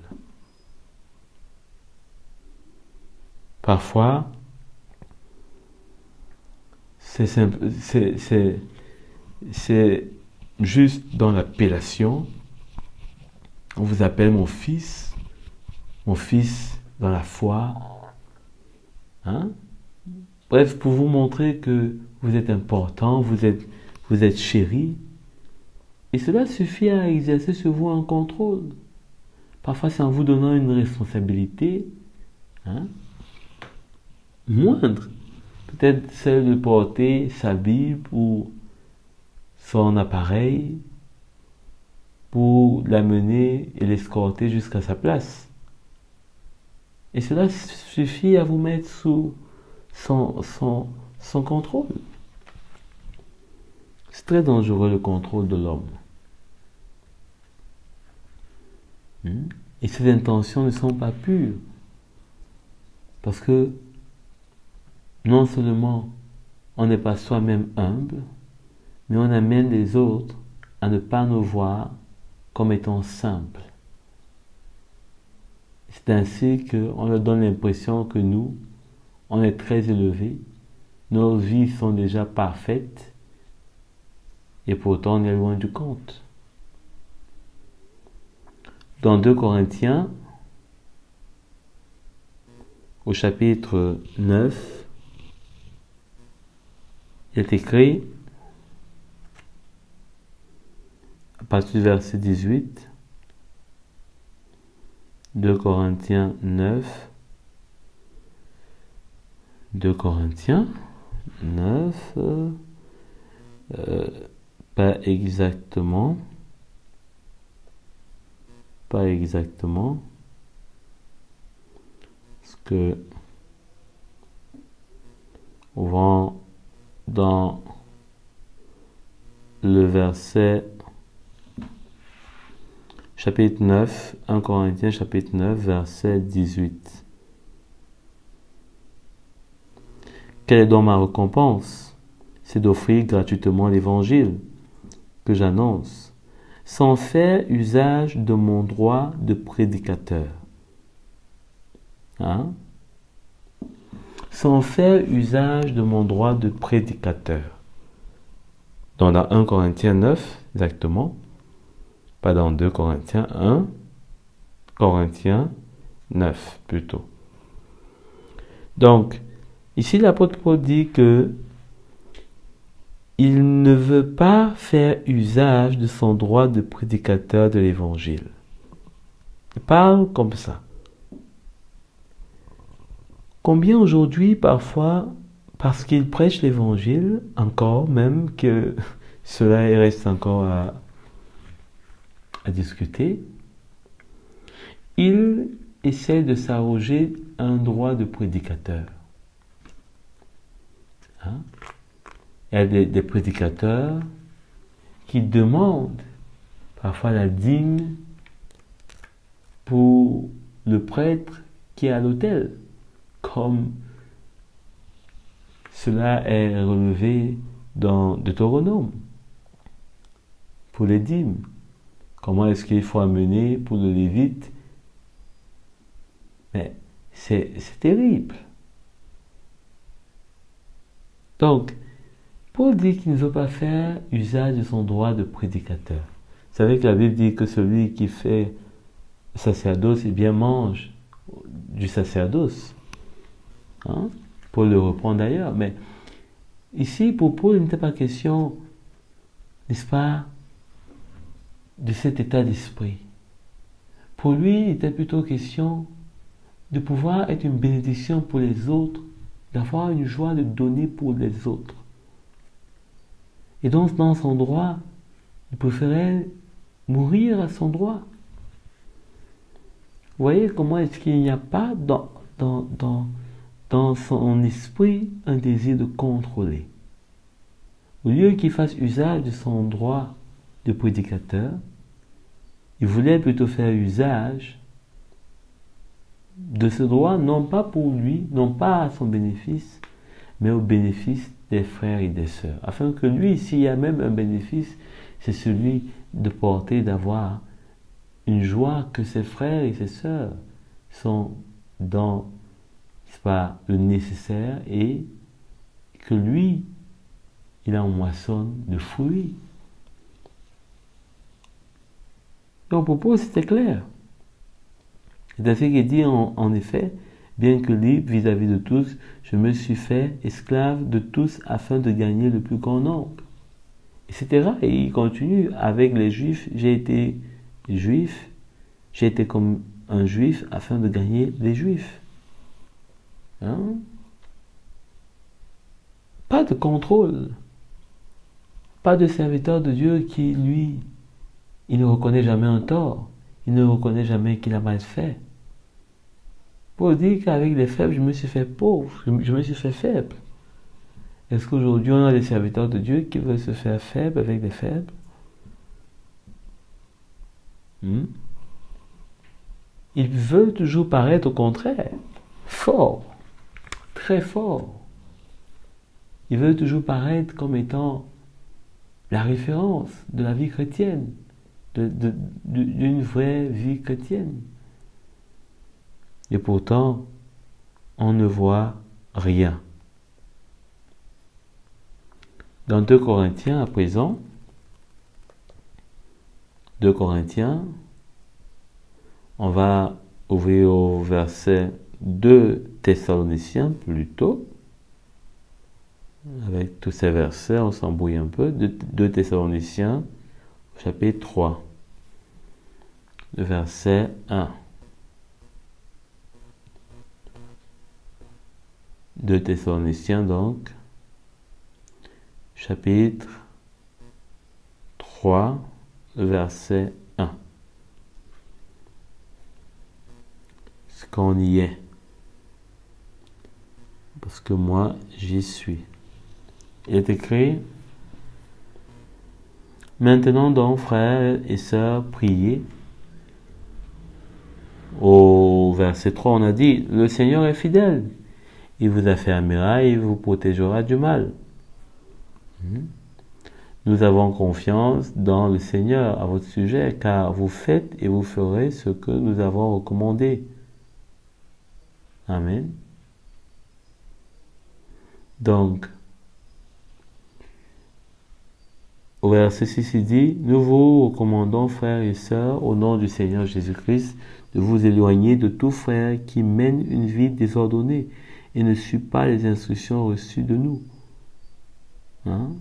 Parfois, c'est juste dans l'appellation. On vous appelle mon fils dans la foi. Bref, pour vous montrer que vous êtes important, vous êtes chéri. Et cela suffit à exercer sur vous un contrôle. Parfois, c'est en vous donnant une responsabilité moindre. Peut-être celle de porter sa Bible ou son appareil pour l'amener et l'escorter jusqu'à sa place. Et cela suffit à vous mettre sous son contrôle. C'est très dangereux le contrôle de l'homme. Et ses intentions ne sont pas pures. Parce que non seulement on n'est pas soi-même humble, mais on amène les autres à ne pas nous voir comme étant simples. C'est ainsi qu'on leur donne l'impression que nous, on est très élevés, nos vies sont déjà parfaites, et pourtant on est loin du compte. Dans 2 Corinthiens, au chapitre 9, il est écrit, à partir du verset 18, 2 Corinthiens 9, 2 Corinthiens 9, pas exactement, parce que on va dans le verset chapitre 9, 1 Corinthiens chapitre 9, verset 18. Quelle est donc ma récompense? C'est d'offrir gratuitement l'évangile que j'annonce, sans faire usage de mon droit de prédicateur. Sans faire usage de mon droit de prédicateur. Dans la 1 Corinthiens 9, exactement, pas dans 2 Corinthiens 1, Corinthiens 9 plutôt. Donc, ici l'apôtre Paul dit que il ne veut pas faire usage de son droit de prédicateur de l'évangile. Il parle comme ça. Combien aujourd'hui, parfois, parce qu'il prêche l'évangile, encore, même que cela reste encore à discuter, il essaie de s'arroger un droit de prédicateur. Il y a des prédicateurs qui demandent parfois la dîme pour le prêtre qui est à l'autel, comme cela est relevé dans Deutéronome, pour les dîmes. Comment est-ce qu'il faut amener pour le Lévite? Mais c'est terrible. Donc, Paul dit qu'il ne veut pas faire usage de son droit de prédicateur. Vous savez que la Bible dit que celui qui fait sacerdoce, eh bien mange du sacerdoce. Paul le reprend d'ailleurs. Mais ici, pour Paul, il n'était pas question, n'est-ce pas, de cet état d'esprit. Pour lui, il était plutôt question de pouvoir être une bénédiction pour les autres, d'avoir une joie de donner pour les autres. Et donc, dans son droit, il préférait mourir à son droit. Vous voyez comment est-ce qu'il n'y a pas dans son esprit un désir de contrôler. Au lieu qu'il fasse usage de son droit de prédicateur, il voulait plutôt faire usage de ce droit, non pas pour lui, non pas à son bénéfice, mais au bénéfice des frères et des sœurs. Afin que lui, s'il y a même un bénéfice, c'est celui de porter, d'avoir une joie que ses frères et ses sœurs sont dans, c'est pas, le nécessaire, et que lui, il en moissonne de fruits. Donc pour Paul, c'était clair. C'est ainsi qu'il dit en effet, bien que libre vis-à-vis de tous, je me suis fait esclave de tous afin de gagner le plus grand nombre. Etc. Et il continue avec les Juifs, j'ai été juif, J'ai été comme un juif afin de gagner les juifs. Hein? Pas de contrôle. Pas de serviteur de Dieu qui, lui, il ne reconnaît jamais un tort. Il ne reconnaît jamais qu'il a mal fait. Pour dire qu'avec les faibles, je me suis fait pauvre. Je me suis fait faible. Est-ce qu'aujourd'hui, on a des serviteurs de Dieu qui veulent se faire faibles avec des faibles? Ils veulent toujours paraître au contraire. Fort. Très fort. Ils veulent toujours paraître comme étant la référence de la vie chrétienne, d'une vraie vie chrétienne. Et pourtant, on ne voit rien. Dans 2 Corinthiens, à présent, 2 Corinthiens, on va ouvrir au verset 2 Thessaloniciens plutôt. Avec tous ces versets, on s'embrouille un peu. 2 Thessaloniciens, chapitre 3, le verset 1. 2 Thessaloniciens donc, chapitre 3, le verset 1. Est-ce qu'on y est? Parce que moi, j'y suis. Il est écrit: maintenant donc, frères et sœurs, priez. Au verset 3, on a dit: le Seigneur est fidèle. Il vous affermira et il vous protégera du mal. Nous avons confiance dans le Seigneur à votre sujet, car vous faites et vous ferez ce que nous avons recommandé. Amen. Donc, au verset 6, il dit: nous vous recommandons, frères et sœurs, au nom du Seigneur Jésus-Christ, de vous éloigner de tout frère qui mène une vie désordonnée et ne suit pas les instructions reçues de nous. Hein?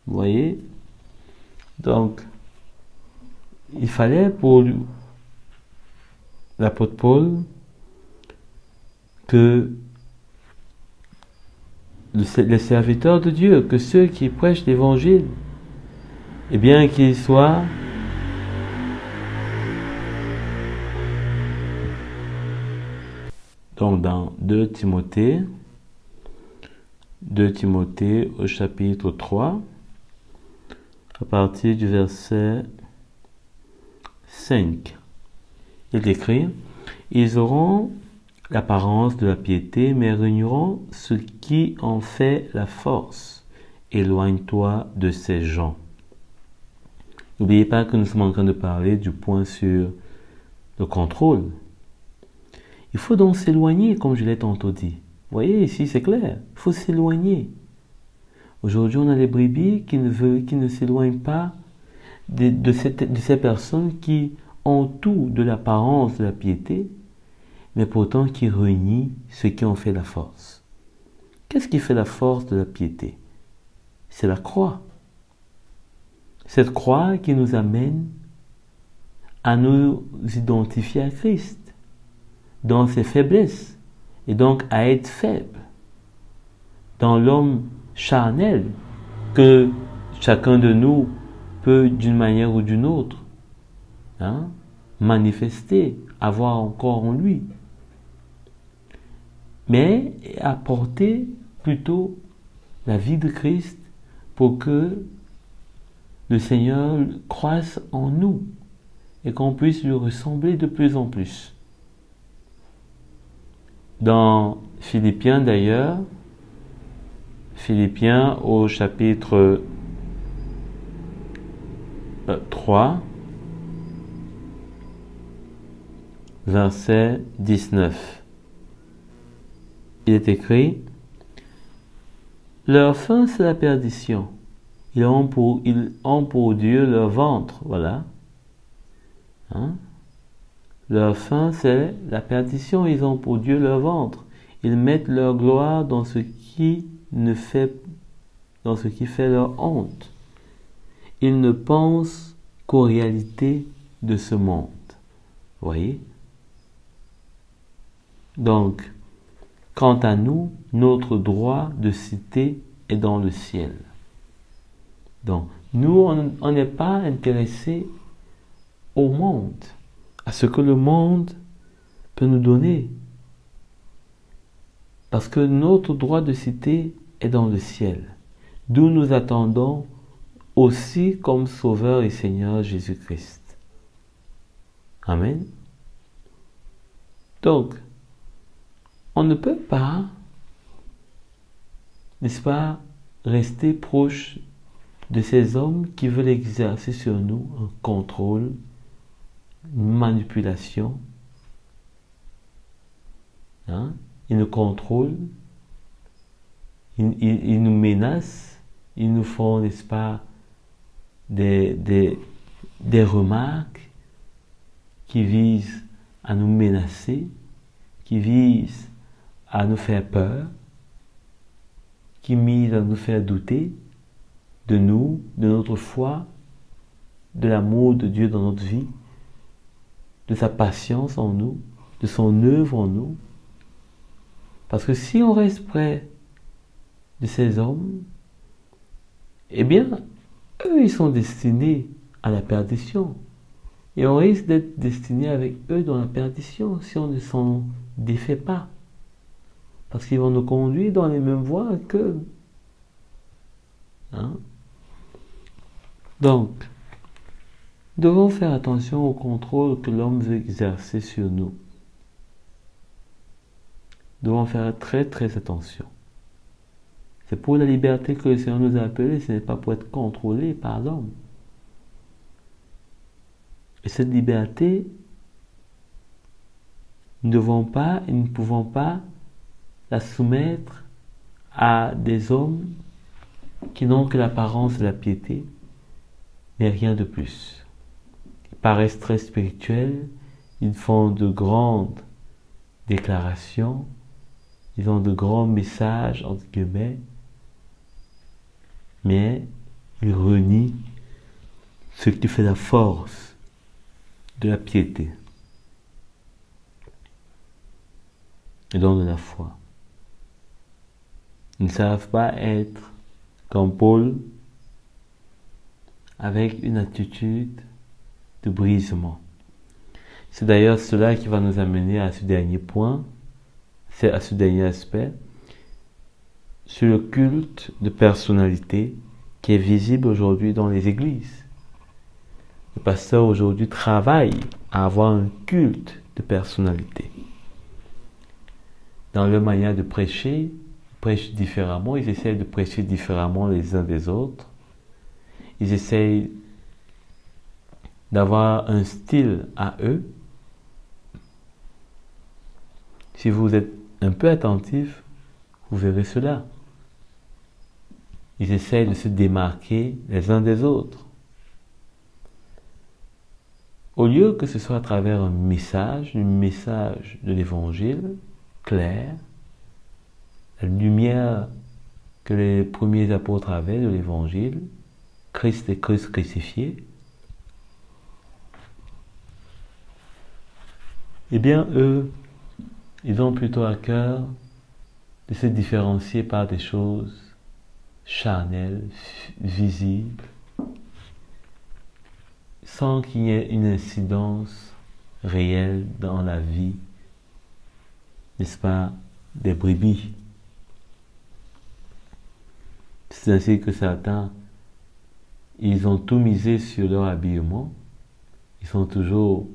Vous voyez? Donc, il fallait pour l'apôtre Paul que les serviteurs de Dieu, que ceux qui prêchent l'évangile, eh bien qu'ils soient donc dans 2 Timothée au chapitre 3, à partir du verset 5, il écrit: ils auront l'apparence de la piété, mais ignorant ce qui en fait la force. Éloigne-toi de ces gens. N'oubliez pas que nous sommes en train de parler du point sur le contrôle. Il faut donc s'éloigner, comme je l'ai tantôt dit. Vous voyez, ici c'est clair, il faut s'éloigner. Aujourd'hui, on a les brebis qui ne s'éloignent pas de ces personnes qui ont tout de l'apparence de la piété, mais pourtant qui renient ce qui en fait la force. Qu'est-ce qui fait la force de la piété? C'est la croix. Cette croix qui nous amène à nous identifier à Christ dans ses faiblesses et donc à être faible dans l'homme charnel que chacun de nous peut d'une manière ou d'une autre manifester, avoir encore en lui, mais apporter plutôt la vie de Christ pour que le Seigneur croisse en nous et qu'on puisse lui ressembler de plus en plus. Dans Philippiens d'ailleurs, Philippiens au chapitre 3, verset 19, il est écrit: leur fin c'est la perdition. Ils ont pour Dieu leur ventre. Voilà. Leur fin c'est la perdition. Ils ont pour Dieu leur ventre. Ils mettent leur gloire dans ce qui fait leur honte. Ils ne pensent qu'aux réalités de ce monde. Voyez? Donc, quant à nous, notre droit de cité est dans le ciel. Donc, nous, on n'est pas intéressés au monde, à ce que le monde peut nous donner. Parce que notre droit de cité est dans le ciel, d'où nous attendons aussi comme Sauveur et Seigneur Jésus-Christ. Amen. Donc, on ne peut pas, n'est-ce pas, rester proche de ces hommes qui veulent exercer sur nous un contrôle, une manipulation. Hein? Ils nous contrôlent, ils nous menacent, ils nous font, n'est-ce pas, des remarques qui visent à nous menacer, qui visent à nous faire peur, qui visent à nous faire douter de nous, de notre foi, de l'amour de Dieu dans notre vie, de sa patience en nous, de son œuvre en nous. Parce que si on reste près de ces hommes, eh bien, eux, ils sont destinés à la perdition. Et on risque d'être destiné avec eux dans la perdition si on ne s'en défait pas. Parce qu'ils vont nous conduire dans les mêmes voies qu'eux. Hein? Donc, nous devons faire attention au contrôle que l'homme veut exercer sur nous. Nous devons faire très très attention. C'est pour la liberté que le Seigneur nous a appelés, ce n'est pas pour être contrôlé par l'homme. Et cette liberté, nous ne devons pas et nous ne pouvons pas la soumettre à des hommes qui n'ont que l'apparence de la piété, mais rien de plus. Ils paraissent très spirituels, ils font de grandes déclarations, ils ont de grands messages, entre guillemets, mais ils renient ce qui fait la force de la piété et donc de la foi. Ils ne savent pas être comme Paul avec une attitude de brisement. C'est d'ailleurs cela qui va nous amener à ce dernier point, c'est à ce dernier aspect, sur le culte de personnalité qui est visible aujourd'hui dans les églises. Les pasteurs aujourd'hui travaillent à avoir un culte de personnalité. Dans leur manière de prêcher, ils prêchent différemment, ils essayent de prêcher différemment les uns des autres. Ils essayent d'avoir un style à eux. Si vous êtes un peu attentif, vous verrez cela. Ils essayent de se démarquer les uns des autres. Au lieu que ce soit à travers un message de l'évangile clair, la lumière que les premiers apôtres avaient de l'évangile, Christ et Christ crucifié, eh bien eux, ils ont plutôt à cœur de se différencier par des choses charnelles, visibles, sans qu'il y ait une incidence réelle dans la vie, n'est-ce pas, des brebis. C'est ainsi que certains, ils ont tout misé sur leur habillement. Ils sont toujours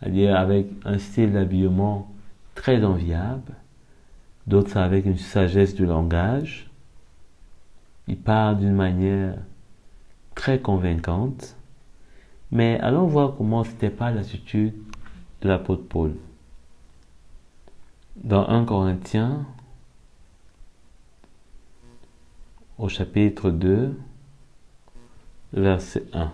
avec un style d'habillement très enviable. D'autres avec une sagesse du langage. Ils parlent d'une manière très convaincante. Mais allons voir comment c'était pas l'attitude de l'apôtre Paul. Dans 1 Corinthiens, au chapitre 2, verset 1.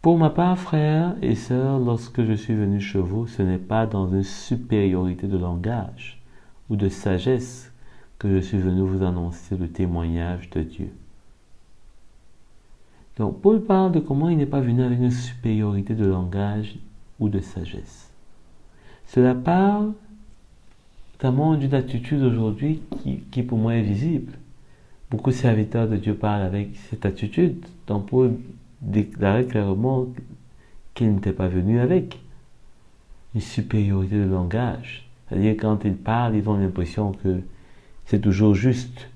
Pour ma part, frères et sœurs, lorsque je suis venu chez vous, ce n'est pas dans une supériorité de langage ou de sagesse que je suis venu vous annoncer le témoignage de Dieu. Donc, Paul parle de comment il n'est pas venu avec une supériorité de langage ou de sagesse. Cela parle notamment d'une attitude aujourd'hui qui pour moi est visible. Beaucoup de serviteurs de Dieu parlent avec cette attitude. Donc Paul déclarait clairement qu'il n'était pas venu avec une supériorité de langage. C'est-à-dire quand ils parlent, ils ont l'impression que c'est toujours juste.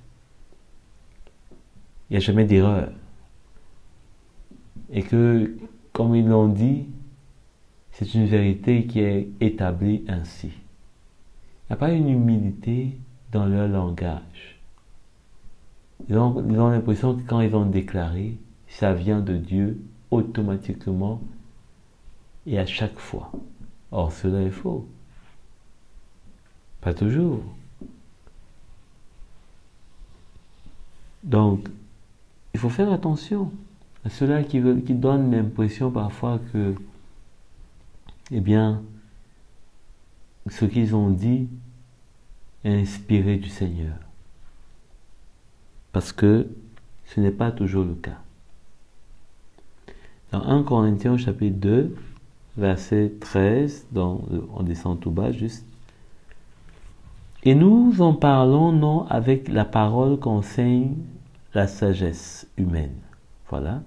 Il n'y a jamais d'erreur. Et que, comme ils l'ont dit, c'est une vérité qui est établie ainsi. Il n'y a pas une humilité dans leur langage. Ils ont l'impression que quand ils ont déclaré, ça vient de Dieu automatiquement et à chaque fois. Or, cela est faux. Pas toujours. Donc, il faut faire attention à ceux-là qui donnent l'impression parfois que, eh bien, ce qu'ils ont dit est inspiré du Seigneur. Parce que ce n'est pas toujours le cas. Dans 1 Corinthiens chapitre 2, verset 13, on descend tout bas juste. Et nous en parlons non avec la parole qu'enseigne la sagesse humaine. Voilà.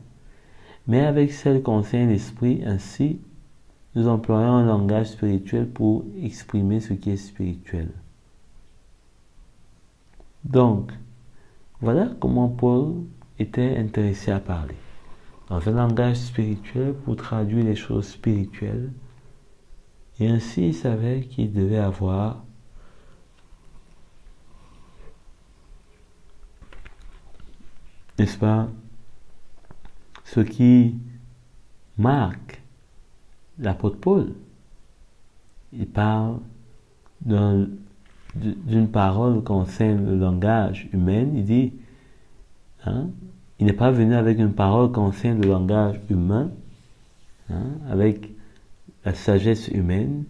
Mais avec celle qu'enseigne l'esprit, ainsi, nous employons un langage spirituel pour exprimer ce qui est spirituel. Donc, voilà comment Paul était intéressé à parler. Dans un langage spirituel pour traduire les choses spirituelles. Et ainsi, il savait qu'il devait avoir n'est-ce pas, ce qui marque l'apôtre Paul. Il parle d'une parole qu'enseigne le langage humain. Il dit, il n'est pas venu avec une parole qu'enseigne le langage humain, avec la sagesse humaine,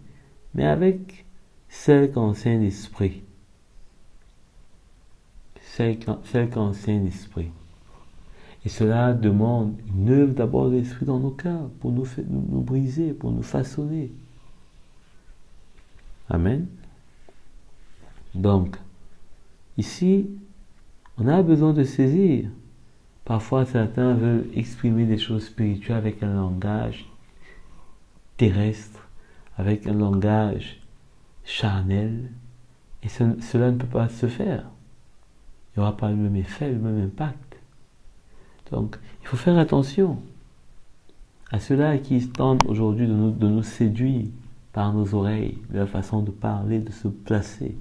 mais avec celle qu'enseigne l'esprit. Celle qu'enseigne l'esprit. Et cela demande une œuvre d'abord de l'esprit dans nos cœurs, pour nous briser, pour nous façonner. Amen. Donc, ici, on a besoin de saisir. Parfois, certains veulent exprimer des choses spirituelles avec un langage terrestre, avec un langage charnel, et cela ne peut pas se faire. Il n'y aura pas le même effet, le même impact. Donc, il faut faire attention à ceux-là qui tentent aujourd'hui de nous séduire par nos oreilles, leur façon de parler, de se placer.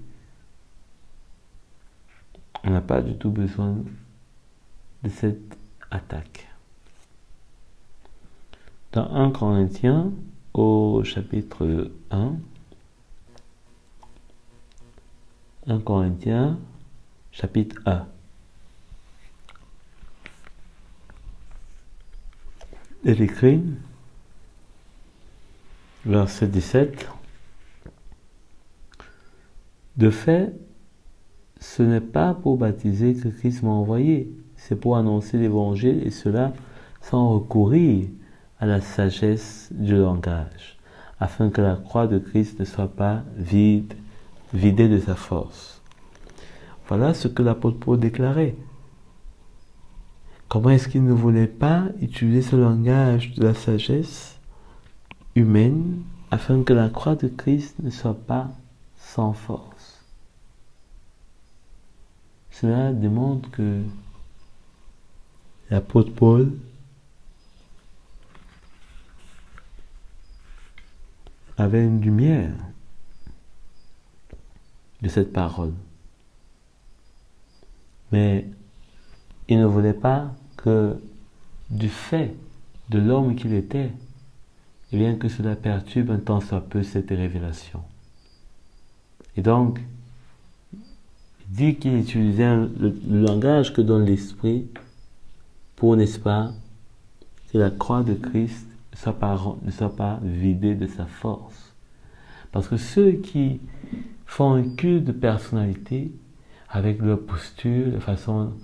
On n'a pas du tout besoin de cette attaque. Dans 1 Corinthiens, au chapitre 1 Corinthiens, chapitre 1. Il écrit, verset 17, de fait, ce n'est pas pour baptiser que Christ m'a envoyé, c'est pour annoncer l'évangile et cela sans recourir à la sagesse du langage, afin que la croix de Christ ne soit pas vidée de sa force. Voilà ce que l'apôtre Paul déclarait. Comment est-ce qu'il ne voulait pas utiliser ce langage de la sagesse humaine afin que la croix de Christ ne soit pas sans force? Cela démontre que l'apôtre Paul avait une lumière de cette parole. Mais il ne voulait pas que du fait de l'homme qu'il était, eh bien que cela perturbe un tant soit peu cette révélation. Et donc, il dit qu'il utilisait le langage que donne l'Esprit pour, n'est-ce pas, que la croix de Christ ne soit pas vidée de sa force. Parce que ceux qui font un culte de personnalité, avec leur posture, leur façon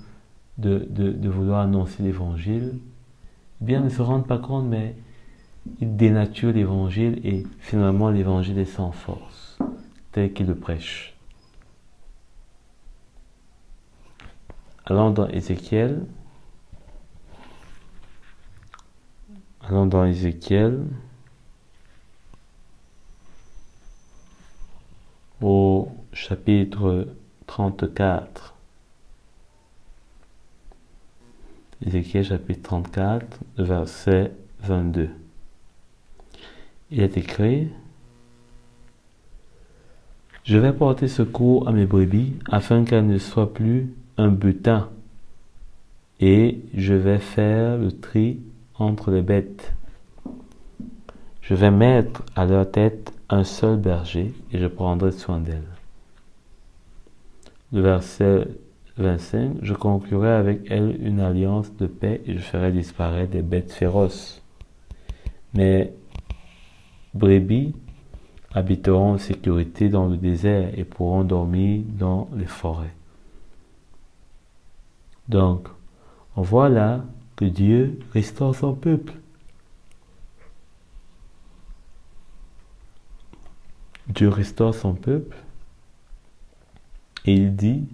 de vouloir annoncer l'évangile, bien ne se rendent pas compte, mais ils dénaturent l'évangile et finalement l'évangile est sans force, tel qu'il le prêche. Allons dans Ézéchiel. Au chapitre 34. Ézéchiel chapitre 34, verset 22. Il est écrit: Je vais porter secours à mes brebis afin qu'elles ne soient plus un butin, et je vais faire le tri entre les bêtes. Je vais mettre à leur tête un seul berger et je prendrai soin d'elles. Le verset 25, je conclurai avec elles une alliance de paix et je ferai disparaître des bêtes féroces. Mes brebis habiteront en sécurité dans le désert et pourront dormir dans les forêts. Donc, on voit là que Dieu restaure son peuple. Dieu restaure son peuple et il dit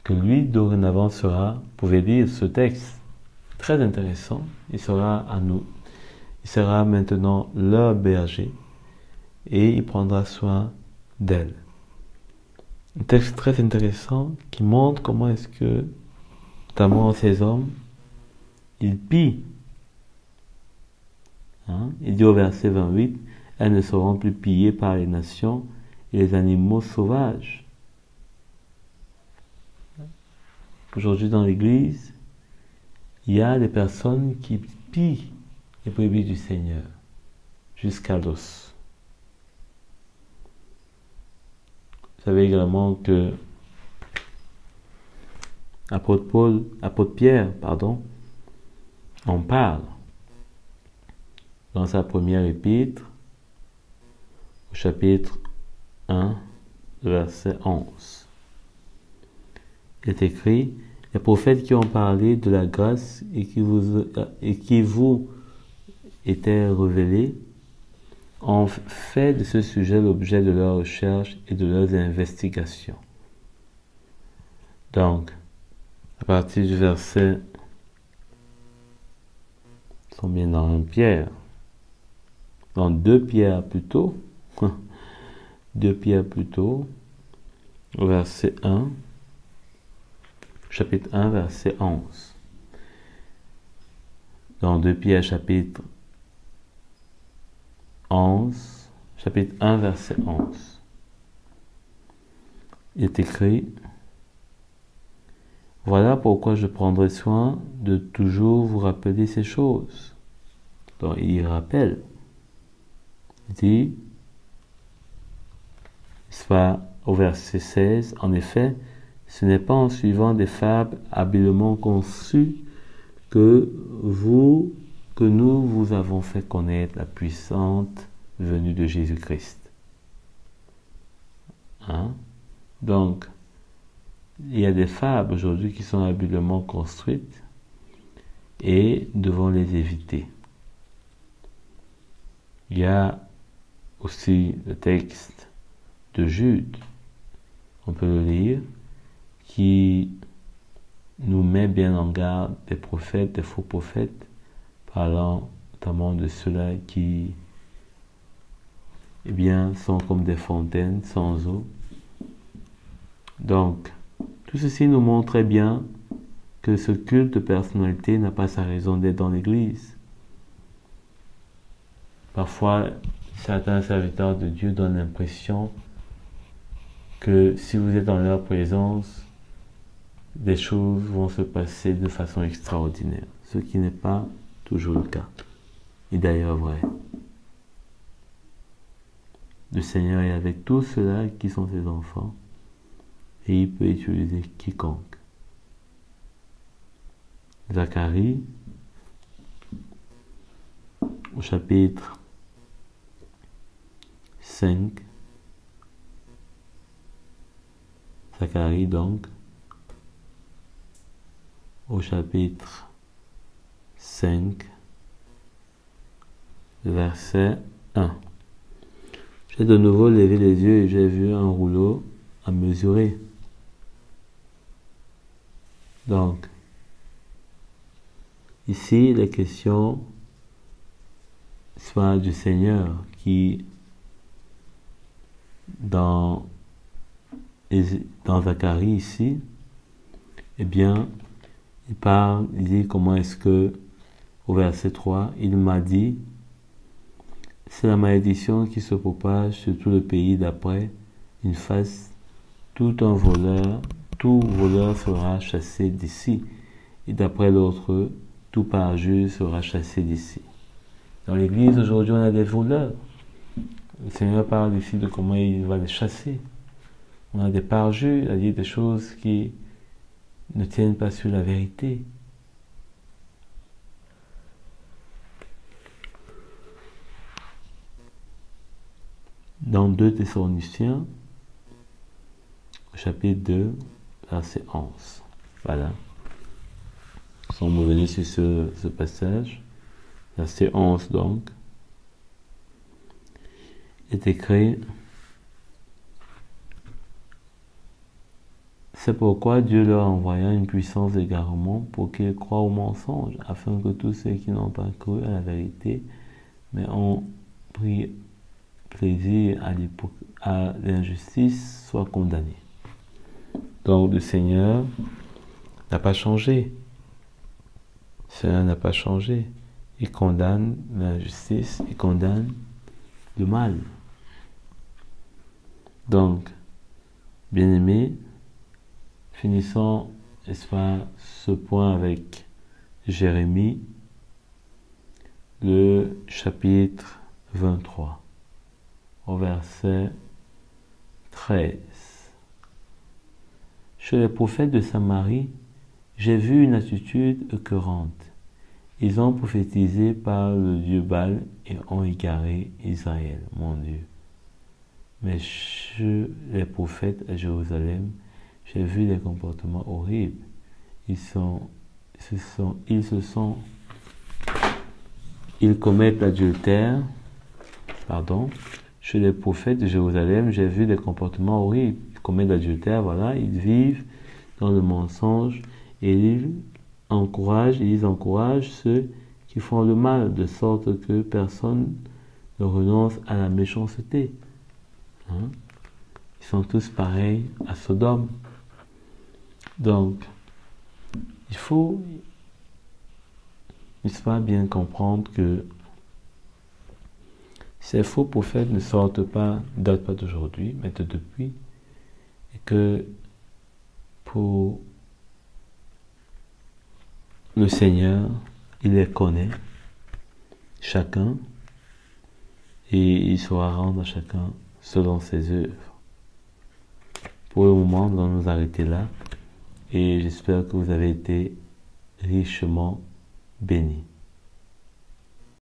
que lui, dorénavant, sera, vous pouvez lire ce texte, très intéressant, il sera à nous. Il sera maintenant leur berger et il prendra soin d'elles. Un texte très intéressant qui montre comment est-ce que, notamment ces hommes, ils pillent. Il dit au verset 28, elles ne seront plus pillées par les nations et les animaux sauvages. Aujourd'hui dans l'église, il y a des personnes qui pillent les brebis du Seigneur jusqu'à l'os. Vous savez également que apôtre Pierre, en parle dans sa première épître, au chapitre 1, verset 11. Il est écrit: les prophètes qui ont parlé de la grâce et qui vous étaient révélés ont fait de ce sujet l'objet de leurs recherches et de leurs investigations. Donc, à partir du verset, ils sont bien dans 1 Pierre, dans 2 Pierre plutôt, 2 Pierre plutôt, verset 1, chapitre 1, verset 11. Dans 2 Pierre, chapitre 1, verset 11. Il est écrit: voilà pourquoi je prendrai soin de toujours vous rappeler ces choses. Donc il rappelle. Il dit, soit au verset 16, en effet, ce n'est pas en suivant des fables habilement conçues que nous vous avons fait connaître la puissante venue de Jésus-Christ. Donc, il y a des fables aujourd'hui qui sont habilement construites et nous devons les éviter. Il y a aussi le texte de Jude, on peut le lire, qui nous met bien en garde des prophètes, des faux prophètes, parlant notamment de ceux-là qui sont comme des fontaines sans eau. Donc, tout ceci nous montre très bien que ce culte de personnalité n'a pas sa raison d'être dans l'Église. Parfois, certains serviteurs de Dieu donnent l'impression que si vous êtes dans leur présence, des choses vont se passer de façon extraordinaire, ce qui n'est pas toujours le cas, et d'ailleurs vrai. Le Seigneur est avec tous ceux-là qui sont ses enfants, et il peut utiliser quiconque. Zacharie, au chapitre 5, Zacharie donc, au chapitre 5, verset 1. J'ai de nouveau levé les yeux et j'ai vu un rouleau à mesurer. Donc, ici, les questions soit du Seigneur qui, dans Zacharie ici, eh bien, il dit comment est-ce que, au verset 3, il m'a dit, c'est la malédiction qui se propage sur tout le pays d'après une face, tout voleur sera chassé d'ici, et d'après l'autre, tout parjure sera chassé d'ici. Dans l'église, aujourd'hui, on a des voleurs. Le Seigneur parle ici de comment il va les chasser. On a des parjures, c'est-à-dire des choses qui ne tiennent pas sur la vérité. Dans 2 Thessaloniciens, chapitre 2, verset 11. Voilà. Nous sommes revenus sur ce passage. Verset 11 donc. Est écrit: c'est pourquoi Dieu leur envoya une puissance d'égarement pour qu'ils croient au mensonge, afin que tous ceux qui n'ont pas cru à la vérité, mais ont pris plaisir à l'injustice, soient condamnés. Donc le Seigneur n'a pas changé. Le Seigneur n'a pas changé. Il condamne l'injustice, il condamne le mal. Donc, bien-aimés, finissons, n'est-ce pas, ce point avec Jérémie, le chapitre 23, au verset 13. Chez les prophètes de Samarie, j'ai vu une attitude écœurante. Ils ont prophétisé par le Dieu Baal et ont égaré Israël, mon Dieu. Mais chez les prophètes à Jérusalem, j'ai vu des comportements horribles. Ils commettent l'adultère. Chez les prophètes de Jérusalem, j'ai vu des comportements horribles. Ils commettent l'adultère, voilà, ils vivent dans le mensonge et ils encouragent ceux qui font le mal, de sorte que personne ne renonce à la méchanceté. Ils sont tous pareils à Sodome. Donc, il faut, n'est-ce pas, bien comprendre que ces faux prophètes ne datent pas d'aujourd'hui, mais de depuis, et que pour le Seigneur, il les connaît, chacun, et il saura rendre à chacun selon ses œuvres. Pour le moment, nous allons nous arrêter là, et j'espère que vous avez été richement bénis.